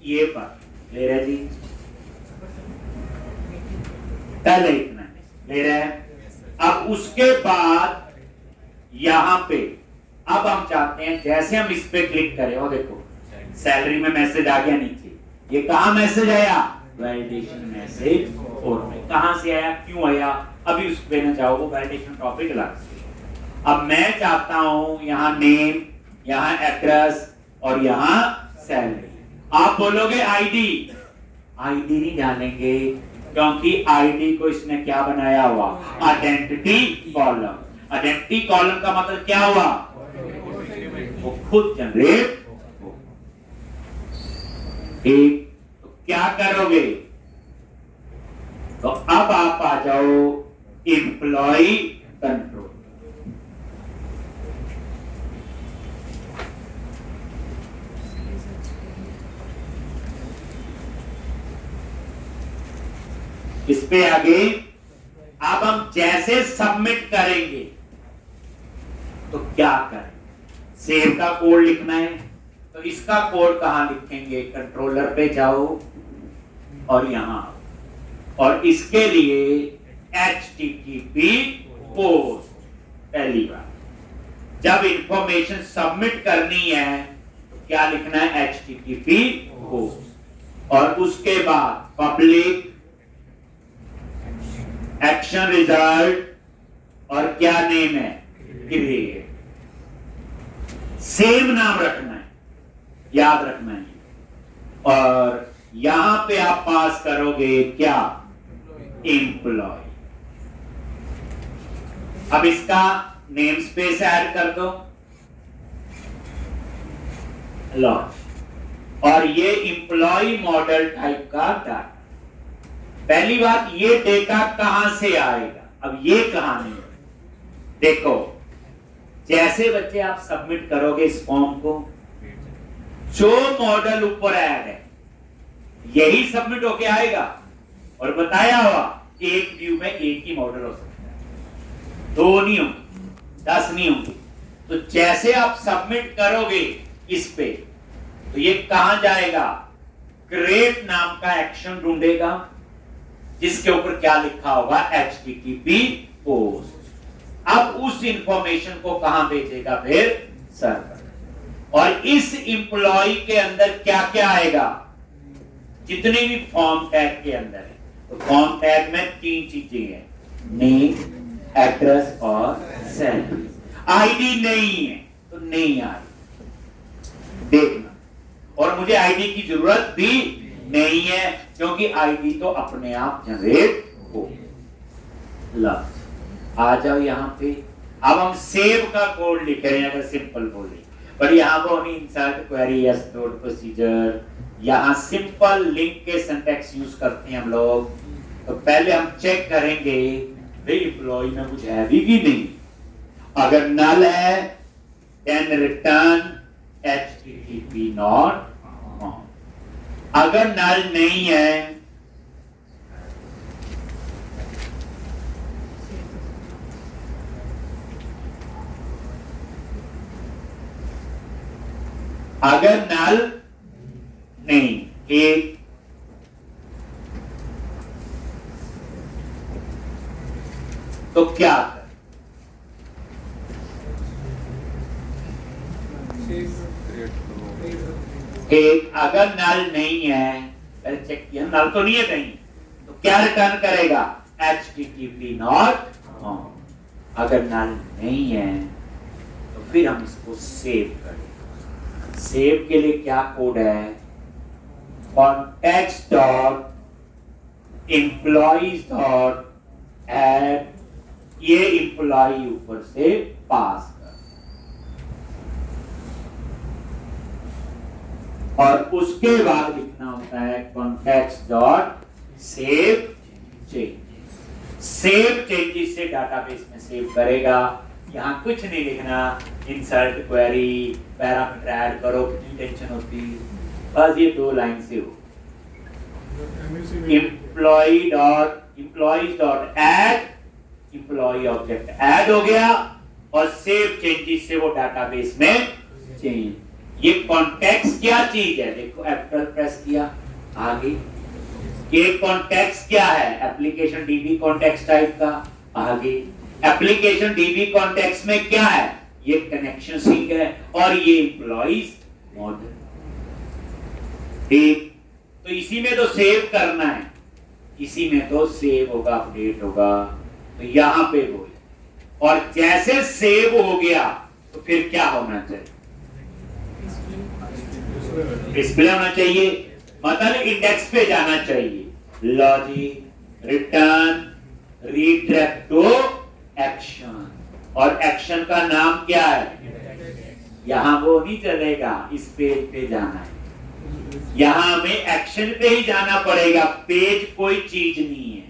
ये बात ले रहे जी, पहले इतना ले रहे हैं। अब उसके बाद यहां पे अब हम चाहते हैं जैसे हम इस पे क्लिक करें, और देखो सैलरी में मैसेज आ गया नीचे, ये कहां मैसेज आया? वैलिडेशन मैसेज 4 में। कहां से आया, क्यों आया, अभी उस पे ना जाओ, वो वैलिडेशन टॉपिक अलग से। अब मैं चाहता हूं यहां नेम, यहां एड्रेस और यहां सैलरी। आप बोलोगे आईडी, आईडी नहीं डालेंगे क्योंकि आईडी को इसने क्या बनाया हुआ? Identity column. आइडेंटिटी कॉलम का मतलब क्या हुआ? वो खुद जनरेट। ठीक, तो क्या करोगे? तो अब आप आ जाओ एम्प्लॉय कंट्रोल। इस पे आगे अब हम जैसे सबमिट करेंगे तो क्या करें? सेव का कोड लिखना है, तो इसका कोड कहां लिखेंगे? कंट्रोलर पे जाओ और यहां, और इसके लिए HTTP पोस्ट। पहली बार जब इंफॉर्मेशन सबमिट करनी है तो क्या लिखना है? HTTP पोस्ट, और उसके बाद पब्लिक एक्शन रिजल्ट, और क्या नेम है? क्रिएट। सेम नाम रखना है, याद रखना है, और यहां पे आप पास करोगे क्या? एम्प्लॉय। अब इसका नेम स्पेस ऐड कर दो, लॉन्च, और ये एम्प्लॉय मॉडल टाइप का डाटा। पहली बात, ये डेटा कहां से आएगा? अब ये कहानी है, देखो जैसे बच्चे आप सबमिट करोगे इस फॉर्म को, जो मॉडल ऊपर ऐड है यही सबमिट होके आएगा, और बताया हुआ एक व्यू में एक ही मॉडल हो सकता है, 2 नहीं होंगे, 10 नहीं होंगे। तो जैसे आप सबमिट करोगे इस पे, तो ये कहां जाएगा? क्रिएट नाम का एक्शन ढूंढेगा जिसके ऊपर क्या लिखा होगा? HTTP post. अब उस इंफॉर्मेशन को कहां भेजेगा? फिर सर्वर। और इस एम्प्लॉय के अंदर क्या क्या आएगा? जितनी भी फॉर्म टैग के अंदर है, तो फॉर्म टैग में 3 चीजें हैं, नेम, एड्रेस और सैलरी। आईडी नहीं है तो नहीं आ रही, देखना। और मुझे आईडी की जरूरत भी नहीं है क्योंकि आईडी तो अपने आप जनरेट हो। आ जाओ यहां पे, अब हम सेव का कोड लिख रहे हैं, अगर सिंपल बोले, पर यहां को हम insert query S dot procedure, यहां सिंपल लिंक के सिंटैक्स यूज करते हैं हम लोग। तो पहले हम चेक करेंगे भाई एम्प्लॉय में कुछ है भी कि नहीं। अगर नल है then return HTTP not on. अगर नल नहीं है अगर नल नहीं, एक तो क्या कर, एक अगर नल नहीं है, पहले चेक किया नल तो नहीं है कहीं, तो क्या रिटर्न करेगा, HTTP नॉट ऑन। अगर नल नहीं है तो फिर हम इसको सेव करें। सेव के लिए क्या कोड है, context dot employees dot add, ये एम्प्लॉई ऊपर से पास कर, और उसके बाद लिखना होता है context dot save changes. Save changes से डाटाबेस में सेव करेगा। यहां कुछ नहीं लिखना, इंसर्ट क्वेरी, पैरामीटर ऐड करो, कितनी टेंशन होती, बस ये 2 लाइन से हो। Employees dot add, employee object add हो गया, और सेव चेंजेस से वो डाटाबेस में चेंज। ये कॉन्टेक्स्ट क्या चीज है, देखो F12 प्रेस किया, आगे ये कॉन्टेक्स्ट क्या है, एप्लीकेशन डीबी कॉन्टेक्स्ट टाइप का, आगे एप्लीकेशन डीबी कॉन्टेक्स्ट में क्या है, ये कनेक्शन सीक है और ये एम्प्लॉइज मॉडल। ठीक, तो इसी में तो सेव करना है, इसी में तो सेव होगा, अपडेट होगा, तो यहां पे बोल, और जैसे सेव हो गया तो फिर क्या होना चाहिए, डिस्प्ले होना चाहिए, मतलब इंडेक्स पे जाना चाहिए। Logic return retract to action, और एक्शन का नाम क्या है, यहां वो नहीं चलेगा, इस पेज पे जाना है, यहां हमें एक्शन पे ही जाना पड़ेगा। पेज कोई चीज नहीं है,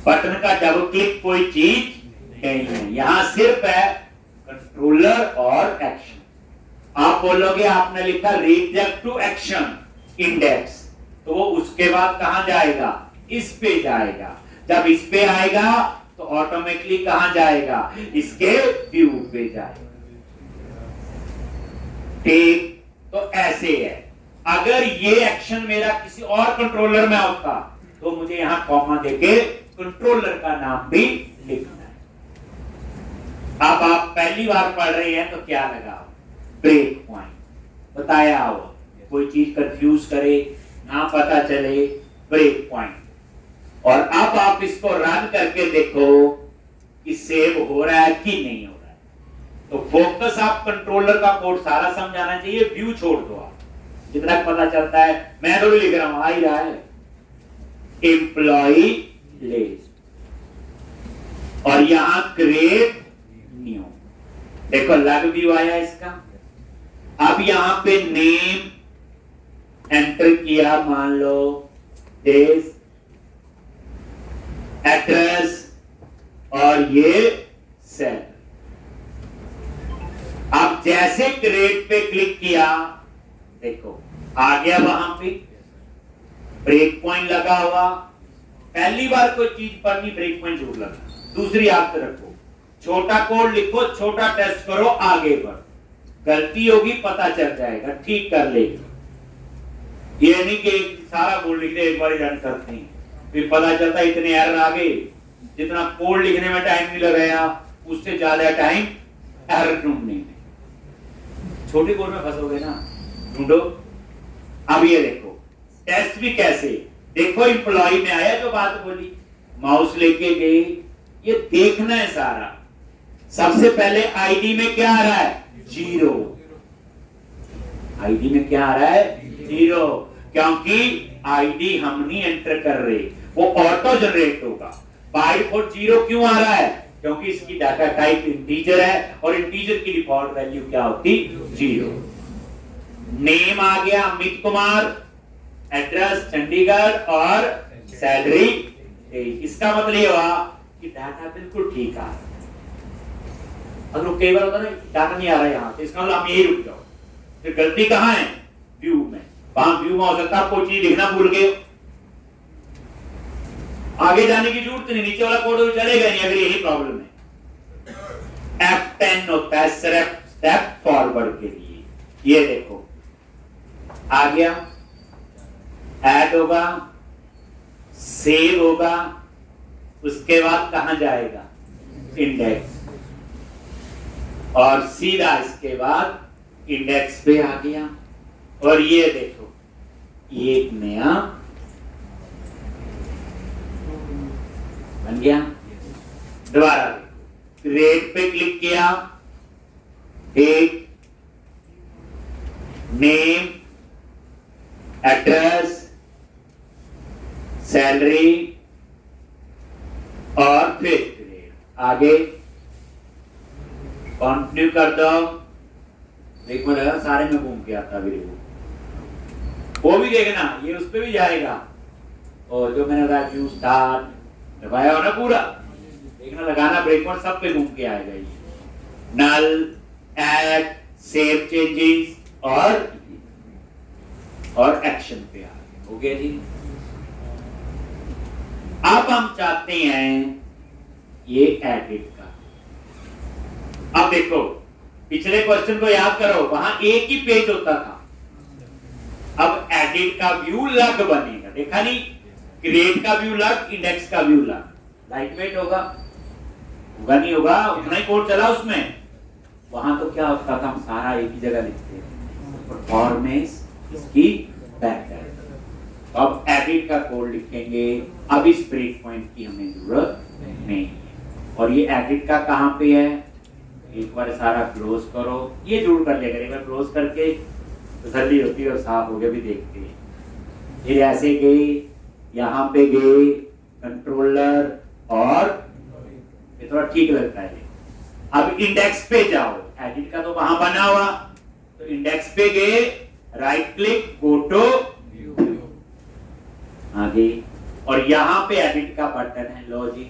बटन का डबल क्लिक कोई चीज नहीं है, यहां सिर्फ है कंट्रोलर और एक्शन। आप बोलोगे आपने लिखा रिट्रैक्ट टू एक्शन इंडेक्स, तो वो उसके बाद कहां जाएगा, इस पे जाएगा। जब इस पे आएगा तो ऑटोमेटिकली कहां जाएगा, इसके व्यू पे जाएगा। ठीक, तो ऐसे है। अगर ये एक्शन मेरा किसी और कंट्रोलर में होता तो मुझे यहां कॉमा देके कंट्रोलर का नाम भी लिखना है। अब आप पहली बार पढ़ रहे हैं तो क्या लगाओ, ब्रेक पॉइंट बताया हो, कोई चीज कंफ्यूज करे ना पता चले, ब्रेक पॉइंट। और अब आप इसको रन करके देखो कि सेव हो रहा है कि नहीं हो रहा है। तो फोकस आप कंट्रोलर का कोड सारा समझाना चाहिए, व्यू छोड़ दो आप, जितना पता चलता है मैं तो भी लिख रहा हूं, आ ही रहा है एम्प्लॉई लिस्ट, और यहां क्रिएट न्यू, देखो लग व्यू आया इसका। अब यहां पे नेम एंटर किया, मान लो देश, एड्रेस, और ये सेल। अब जैसे क्रिएट पे क्लिक किया, देखो आ गया, वहां पे ब्रेक पॉइंट लगा हुआ। पहली बार कोई चीज पढ़नी, ब्रेक पॉइंट जरूर लगा। दूसरी आदत रखो, छोटा कोड लिखो, छोटा टेस्ट करो, आगे बढ़, गलती होगी पता चल जाएगा, ठीक कर लेगी। ये नहीं कि सारा कोड लिख दे एक बार रन करते हैं, फिर पता चलता है इतने एरर आ गए, जितना कोड लिखने में टाइम नहीं लगाया उससे ज्यादा टाइम एरर ढूंढने में। छोटे कोड में फंसोगे ना, ढूंढो। अब ये देखो टेस्ट भी कैसे, देखो एम्प्लॉय में आया जो बात बोली, माउस लेके गए, ये देखना है सारा। सबसे पहले आईडी में क्या आ रहा है, 0, आईडी में क्या आ रहा है, 0, क्योंकि आईडी हम नहीं एंटर कर रहे, वो ऑटो जनरेट होगा। बाय डिफॉल्ट 0 क्यों आ रहा है, क्योंकि इसकी डाटा टाइप इंटीजर है, और इंटीजर की डिफॉल्ट वैल्यू क्या होती, 0। नेम आ गया अमित कुमार, एड्रेस चंडीगढ़, और सैलरी, इसका मतलब ये हुआ कि डाटा बिल्कुल ठीक आ रहा है। अगर कई बार होता ना डाटा नहीं आ रहा है यहां, तो इसका मतलब आप यही रुक जाओ, फिर गलती कहां है, व्यू में। वहां व्यू में हो सकता है आप कोई चीज लिखना भूल गए, आगे जाने की जरूरत नहीं, नीचे वाला कोड चलेगा नहीं अगर यही प्रॉब्लम है। F10 होता है सिर्फ स्टेप फॉरवर्ड के लिए। ये देखो आ गया, ऐड होगा, सेव होगा, उसके बाद कहां जाएगा, इंडेक्स, और सीधा इसके बाद इंडेक्स पे आ गया। और ये देखो, ये एक नया बन गया। दोबारा क्रिएट पे क्लिक किया, एक नेम, एड्रेस, सैलरी और फिर क्रिएट, आगे कंटिन्यू कर दो। एक मिनट लगा, सारे में घूम के आता वीडियो, वो भी देखना, ये उस पे भी जाएगा। और जो मैंने बताया व्यू स्टार्ट दबाया हो ना पूरा, देखना लगाना, ब्रेक पॉइंट सब पे घूम के आएगा ये। नल, ऐड, सेव चेंजेस और एक्शन पे आ गया। हो गया जी। अब हम चाहते हैं ये एडिट का। अब देखो, पिछले क्वेश्चन को याद करो, वहां एक ही पेज होता था, अब एडिट का व्यू अलग बनेगा। देखा नहीं, क्रिएट का व्यू अलग, इंडेक्स का व्यू अलग। लाइट वेट होगा नहीं होगा, उतना ही कोड चला उसमें। वहां तो क्या होता था, हम सारा एक ही जगह लिखते थे, परफॉर्मेंस इसकी बैक। अब एडिट का कोड लिखेंगे, अब इस ब्रेक पॉइंट की हमें जरूरत नहीं है। और ये एडिट का कहां पे है, एक बार सारा क्लोज करो, ये जरूर कर लेगा, एक बार क्लोज करके तसल्ली होती है और साफ हो गया भी देखते हैं। फिर ऐसे गए, यहाँ पे गए, कंट्रोलर, और ये थोड़ा ठीक लगता है। अब इंडेक्स पे जाओ, एडिट का तो वहां बना हुआ, तो इंडेक्स पे गए, राइट क्लिक, गो टू आगे, और यहाँ पे एडिट का बटन है। लो जी,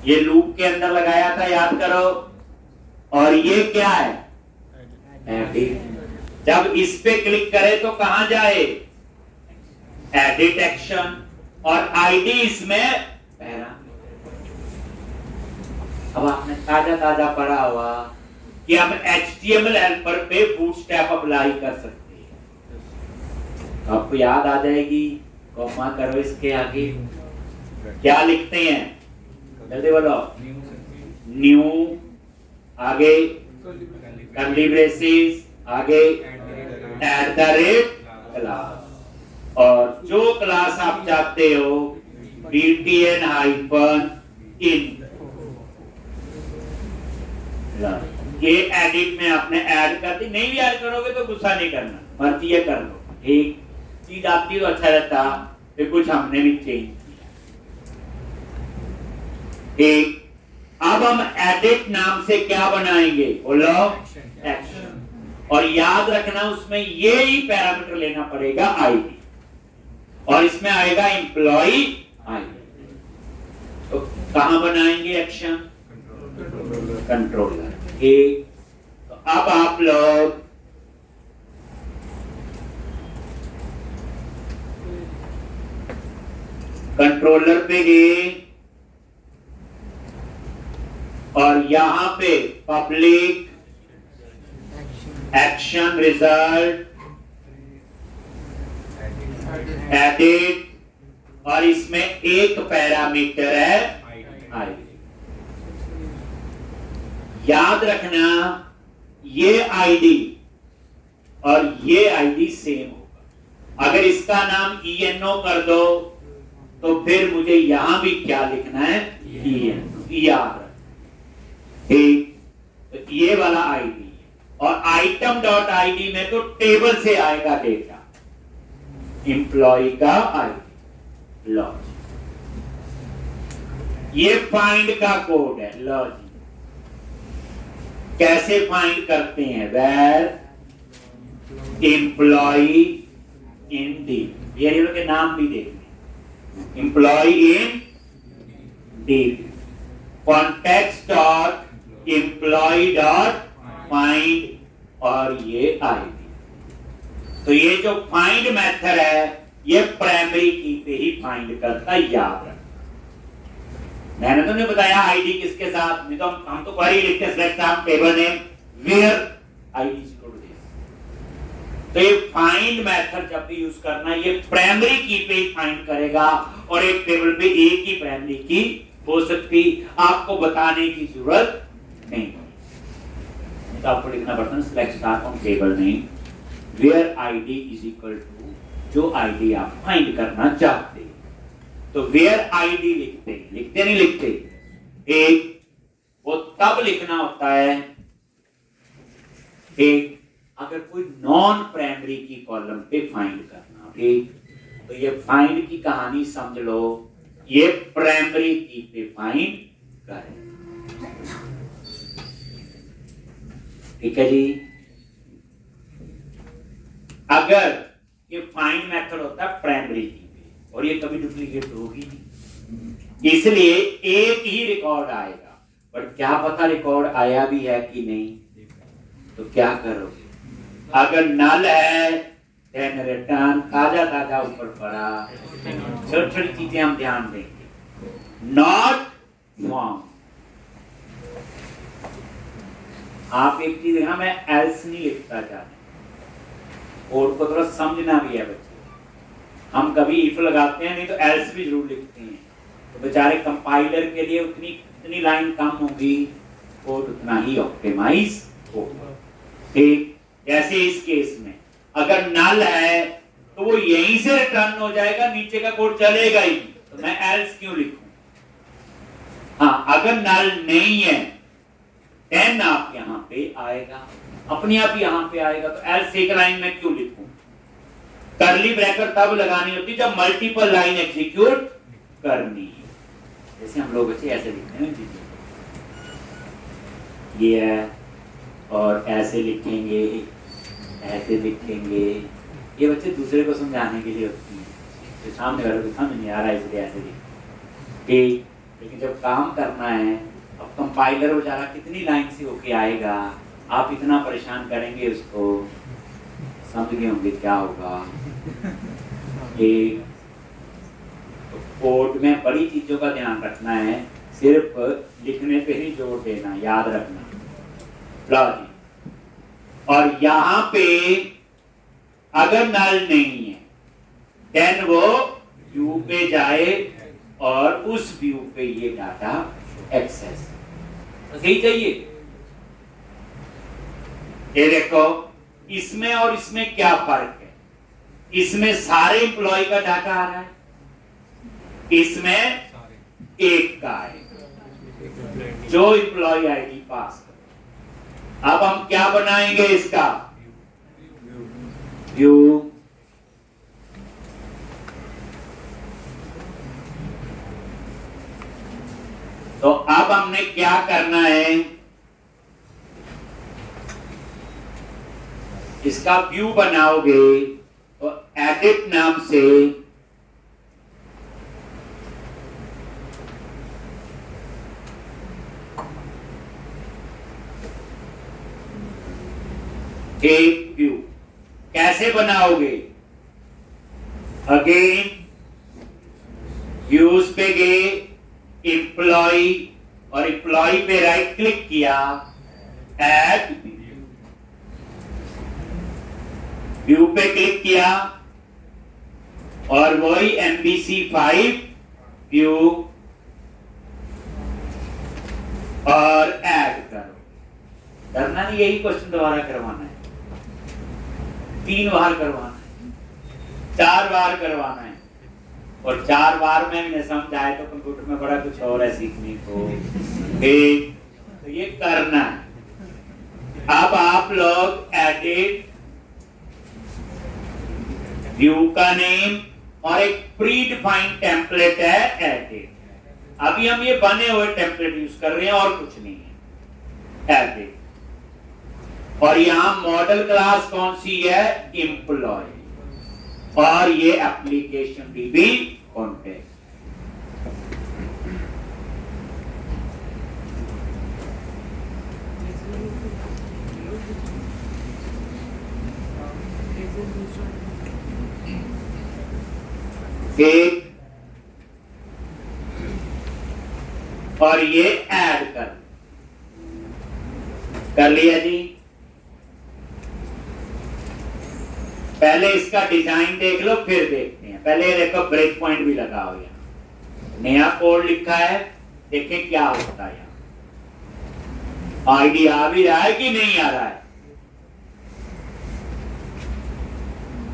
ये लूप के अंदर लगाया था, याद करो। और ये क्या है, एडिट। जब इस पे क्लिक करें तो कहां जाए, एडिट एक्शन, और आईडी इसमें पैरा। अब आपने ताजा पढ़ा हुआ कि हम HTML हेल्पर पे बूटस्ट्रैप अप्लाई कर सकते हैं। तो आपको याद आ जाएगी, कॉमा करो इसके आगे, क्या लिखते हैं, जल्दी बोलो, न्यू, आगे कर्ली ब्रेसेस, आगे एट द रेट क्लास, और जो क्लास आप चाहते हो btn -in, ये एडिट में आपने ऐड कर दी। नहीं भी ऐड करोगे तो गुस्सा नहीं करना, मर्जी है कर लो। एक चीज आती तो अच्छा रहता, फिर कुछ हमने भी चेंज किया। एक, अब हम एडिट नाम से क्या बनाएंगे, बोलो, एक्शन। और याद रखना, उसमें ये ही पैरामीटर लेना पड़ेगा, आईडी, और इसमें आएगा एम्प्लॉय आईडी। तो कहां बनाएंगे एक्शन, कंट्रोलर। एक, तो अब आप लोग कंट्रोलर पे गए, और यहां पे पब्लिक एक्शन रिजल्ट एडिट, और इसमें एक पैरामीटर है आईडी। याद रखना, ये आईडी और ये आईडी सेम होगा। अगर इसका नाम ENO कर दो तो फिर मुझे यहां भी क्या लिखना है, ENO, याद रख। ठीक, तो ये वाला आईडी, और item.id में तो टेबल से आएगा डेटा, एम्प्लॉय का आईडी। लो, ये फाइंड का कोड है। लो जी, कैसे फाइंड करते हैं, वेर एम्प्लॉय इन डीप, ये लोग के नाम भी देखने, employee in deep, context dot employee dot find, और ये आईडी। तो ये जो फाइंड मेथड है, ये प्राइमरी की पे ही फाइंड करता, याद रखना। मैंने तो नहीं बताया आईडी किसके साथ, नहीं तो हम तो क्वेरी लिखते हैं, select from table name where ID equal to this. तो ये फाइंड मेथड जब भी यूज करना, ये प्राइमरी की पे ही फाइंड करेगा और एक टेबल पे एक ही प्राइमरी की हो सकती, आपको बताने की जरूरत नहीं। तो आपको लिखना पड़ता है select star from table name where ID is equal to जो आईडी आप फाइंड करना चाहते हैं। तो वेयर आईडी लिखते नहीं लिखते, एक वो तब लिखना होता है एक अगर कोई नॉन प्राइमरी की कॉलम पे फाइंड करना। ठीक, तो ये फाइंड की कहानी समझ लो, ये प्राइमरी की पे फाइंड करें। ठीक है जी। अगर ये फाइंड मेथड होता है प्राइमरी की पे और ये कभी डुप्लीकेट होगी नहीं, इसलिए एक ही रिकॉर्ड आएगा। बट क्या पता रिकॉर्ड आया भी है कि नहीं, तो क्या करोगे? अगर नल है देन रिटर्न ताजा ताजा ऊपर पड़ा, छोटी छोटी चीजें हम ध्यान देंगे। नॉट फॉर्म, आप एक चीज देखना, मैं एल्स नहीं लिखता चाहता, कोड को थोड़ा समझना भी है बच्चे। हम कभी इफ लगाते हैं नहीं तो एल्स भी जरूर लिखते हैं, तो बेचारे कंपाइलर के लिए उतनी लाइन कम होगी, कोड उतना ही ऑप्टिमाइज होगा। ठीक, जैसे इस केस में अगर नल है तो वो यहीं से रिटर्न हो जाएगा, नीचे का कोड चलेगा ही, तो मैं एल्स क्यों लिखूं? हाँ, अगर नल नहीं है देन आप यहां पे आएगा, अपने आप यहां पे आएगा, तो एल्स एक लाइन में क्यों लिखूं? कर्ली ब्रैकेट तब लगानी होती जब मल्टीपल लाइन एग्जीक्यूट करनी है। जैसे हम लोग बच्चे ऐसे लिखते हैं, ये है और ऐसे लिखेंगे, ऐसे लिखेंगे, ये बच्चे दूसरे को समझाने के लिए होती है, तो सामने वाले को समझ नहीं आ रहा है इसलिए ऐसे लिखते। लेकिन जब काम करना है, अब कंपाइलर बेचारा कितनी लाइन से होके आएगा, आप इतना परेशान करेंगे उसको, समझ गए होंगे क्या होगा। तो कोड में बड़ी चीजों का ध्यान रखना है, सिर्फ लिखने पे ही जोर देना, याद रखना। लॉजिक, और यहां पे अगर नल नहीं है देन वो व्यू पे जाए और उस व्यू पे ये डाटा एक्सेस सही चाहिए। ये देखो, इसमें और इसमें क्या फर्क है? इसमें सारे एम्प्लॉय का डाटा आ रहा है, इसमें एक का आएगा जो एम्प्लॉय आईडी पास कर। अब हम क्या बनाएंगे इसका? व्यू। तो अब हमने क्या करना है, इसका व्यू बनाओगे तो एडिट नाम से एक व्यू कैसे बनाओगे? अगेन व्यूज पे गए, एम्प्लॉय, और एम्प्लॉय पे राइट क्लिक किया, ऐड व्यू पे क्लिक किया और वही MVC5 व्यू और ऐड करो। करना नहीं, यही क्वेश्चन दोबारा करवाना है, 3 बार करवाना है, 4 बार करवाना है, और 4 बार में भी न समझ आए तो कंप्यूटर में बड़ा कुछ और है सीखने को। ठीक, तो ये करना है। अब आप लोग एडिट व्यू का नेम और एक प्री डिफाइंड टेम्पलेट है एडिट। अभी हम ये बने हुए टेम्पलेट यूज कर रहे हैं और कुछ नहीं है, एडिट। और यहां मॉडल क्लास कौन सी है? एम्प्लॉय, और ये एप्लीकेशन डीबी कॉन्टेक्ट। एक और ये ऐड कर लिया जी। पहले इसका डिजाइन देख लो फिर देखते हैं। पहले देखो ब्रेक पॉइंट भी लगाओ, यहाँ नया कोड लिखा है, देखें क्या होता है। आईडी आ भी रहा है कि नहीं आ रहा है?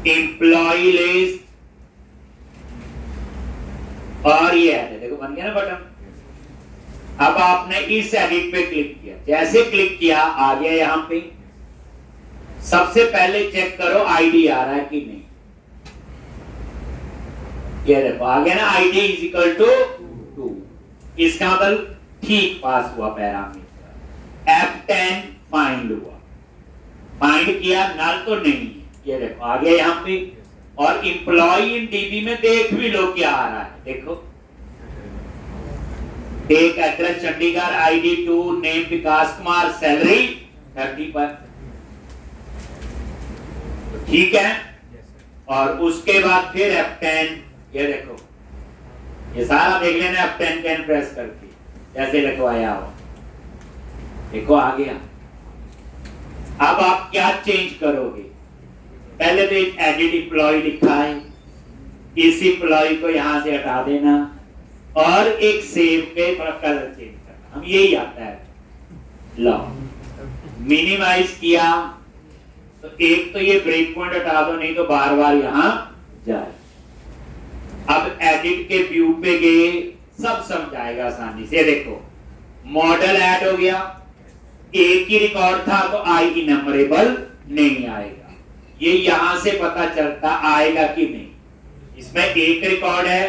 एम्प्लॉय लिस्ट, और ये है, देखो बन गया ना बटन। अब आपने इस एडिट पे क्लिक किया, जैसे क्लिक किया आ गया यहाँ पे। सबसे पहले चेक करो आईडी आ रहा है कि नहीं। ये देखो आ गया ना, आईडी इज इक्वल टू 2। इसका मतलब ठीक पास हुआ पैरामीटर। F10 फाइंड हुआ, फाइंड किया, नल तो नहीं है। ये देखो आ गया यहाँ पे। और एम्प्लॉय इन डीबी में देख भी लो क्या आ रहा है, देखो एक एड्रेस चंडीगढ़, आईडी 2, नेम विकास कुमार, सैलरी 30 पर, ठीक है। और उसके बाद फिर F10, ये देखो ये सारा देख लेना F10 कैन प्रेस करके जैसे लिखवाया हो, देखो आ गया। अब आप क्या चेंज करोगे? पहले तो एक एडिट एम्प्लॉय लिखा है, इस एम्प्लॉय को यहां से हटा देना और एक सेव के कलर चेंज करना। हम यही आता है, लो मिनिमाइज किया तो एक तो ये ब्रेक पॉइंट हटा दो, नहीं तो बार बार यहां जाए। अब एडिट के व्यू पे गए, सब समझाएगा आसानी से। देखो मॉडल ऐड हो गया, एक ही रिकॉर्ड था तो आई इनमरेबल नहीं आएगा। ये यहां से पता चलता आएगा कि नहीं। इसमें एक रिकॉर्ड है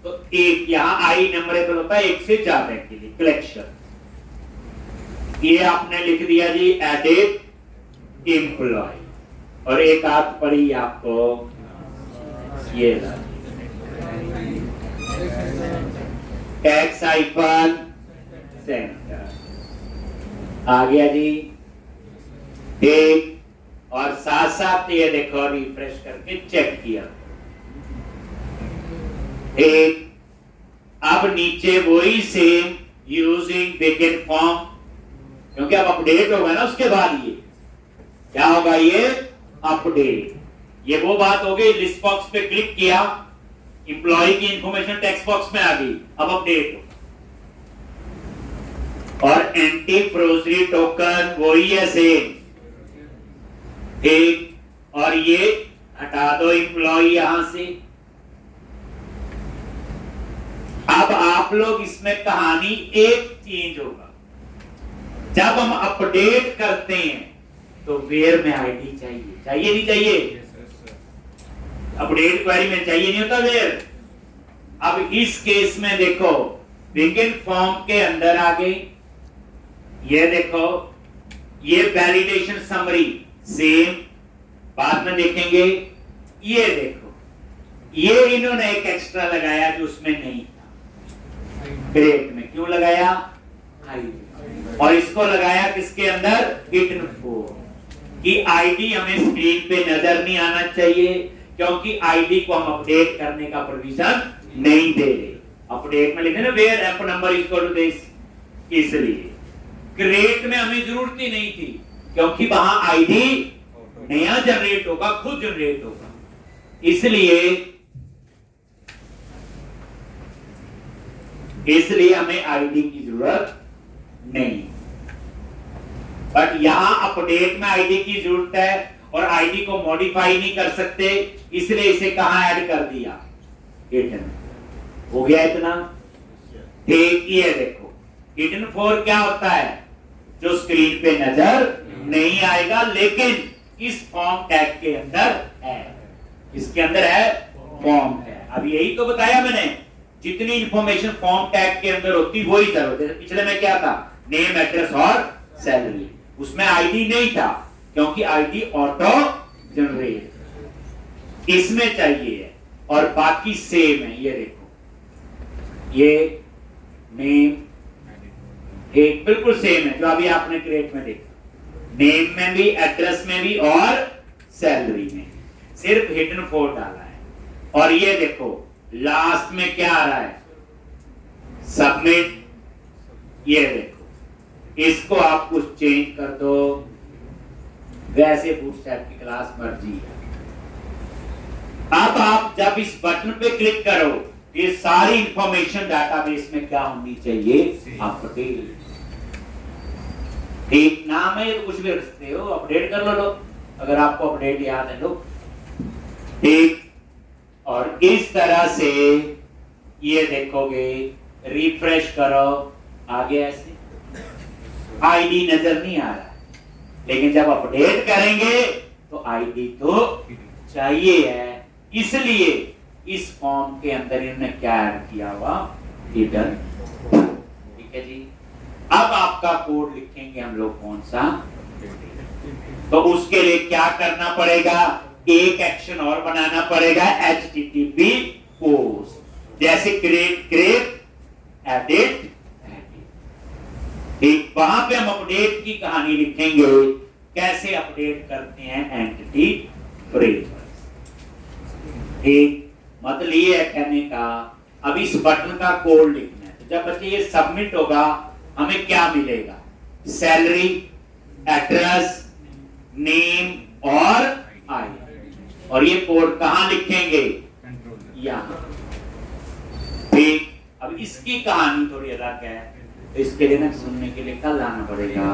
तो एक यहां आई इनमरेबल होता है, एक से ज्यादा के लिए कलेक्शन। ये आपने लिख दिया जी एडिट एम्प्लॉय, और एक आध पड़ी आपको ये टैक्स आइकन सेंटर आ गया जी, एक। और साथ साथ ये देखो रिफ्रेश करके चेक किया, एक। अब नीचे वही सेम यूजिंग बिगिन फॉर्म, क्योंकि अब अपडेट होगा ना उसके बाद ये क्या होगा, ये अपडेट। ये वो बात हो गई, लिस्ट बॉक्स पे क्लिक किया, एम्प्लॉय की इंफॉर्मेशन टेक्स्ट बॉक्स में आ गई, अब अपडेट हो। और एंटी फ्रोजरी टोकन वही है सेम, एक। और ये हटा दो एम्प्लॉय यहां से। अब आप लोग इसमें कहानी एक चेंज होगा, जब हम अपडेट करते हैं तो वेयर में आईडी चाहिए, चाहिए नहीं चाहिए? अपडेट क्वेरी में चाहिए नहीं होता वेयर। अब इस केस में देखो बिगिन फॉर्म के अंदर आ गई, ये देखो ये वैलिडेशन समरी सेम, बाद में देखेंगे। ये देखो ये इन्होंने एक एक्स्ट्रा लगाया जो उसमें नहीं था, क्रिएट में क्यों लगाया? आईडी। और इसको लगाया किसके अंदर? हिडन फोर की आईडी हमें स्क्रीन पे नजर नहीं आना चाहिए, क्योंकि आईडी को हम अपडेट करने का प्रोविजन नहीं दे रहे। अपडेट में लिखे ना where F number is equal to this, इसलिए क्रिएट में हमें जरूरत ही नहीं थी, क्योंकि वहां आईडी नया जनरेट होगा, खुद जनरेट होगा, इसलिए हमें आईडी की जरूरत नहीं। बट यहां अपडेट में आईडी की जरूरत है और आईडी को मॉडिफाई नहीं कर सकते, इसलिए इसे कहां ऐड कर दिया? हिडन। हो गया इतना? ठीक। ये देखो हिडन फोर क्या होता है? जो स्क्रीन पे नजर नहीं आएगा, लेकिन इस फॉर्म टैग के अंदर है। इसके अंदर है, फॉर्म है। अब यही तो बताया मैंने, जितनी इंफॉर्मेशन फॉर्म टैग के अंदर होती वही जरूरत है। पिछले में क्या था? नेम, एड्रेस और सैलरी। उसमें आईडी नहीं था, क्योंकि आईडी ऑटो जनरेट इसमें चाहिए है, और बाकी सेम है। ये देखो ये नेम एक बिल्कुल सेम है जो अभी आपने क्रिएट में देखा, नेम में भी, एड्रेस में भी और सैलरी में, सिर्फ हिडन फोर डाला है। और ये देखो लास्ट में क्या आ रहा है? सबमिट। ये देखो इसको आप कुछ चेंज कर दो, वैसे बूटस्ट्रैप की क्लास मर्जी है। अब आप जब इस बटन पे क्लिक करो, ये सारी इंफॉर्मेशन डाटाबेस में क्या होनी चाहिए, अपडेट। एक नाम है, तो कुछ भी रख सकते हो, अपडेट कर लो लोग, अगर आपको अपडेट याद है लोग। ठीक, और इस तरह से ये देखोगे, रिफ्रेश करो, आगे ऐसे आईडी नजर नहीं आ रहा है, लेकिन जब अपडेट करेंगे तो आईडी तो चाहिए है, इसलिए इस फॉर्म के अंदर इन्होंने क्या ऐड किया हुआ, हिडन। ठीक है जी। अब आपका कोड लिखेंगे हम लोग कौन सा, तो उसके लिए क्या करना पड़ेगा, एक एक्शन और बनाना पड़ेगा, HTTP पोस्ट, जैसे क्रिएट एडिट। ठीक, वहां पे हम अपडेट की कहानी लिखेंगे, कैसे अपडेट करते हैं एंटिटी फ्रेमवर्क। ठीक, मतलब ये है कहने का, अब इस बटन का कोड लिखना है, तो जब बच्चे ये सबमिट होगा, हमें क्या मिलेगा, सैलरी, एड्रेस, नेम और आई, और ये कोड कहां लिखेंगे, यहां। ठीक, अब इसकी कहानी थोड़ी अलग है, तो इसके लिए ना सुनने के लिए कल आना पड़ेगा,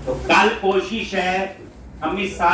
तो कल कोशिश है हम इस सारे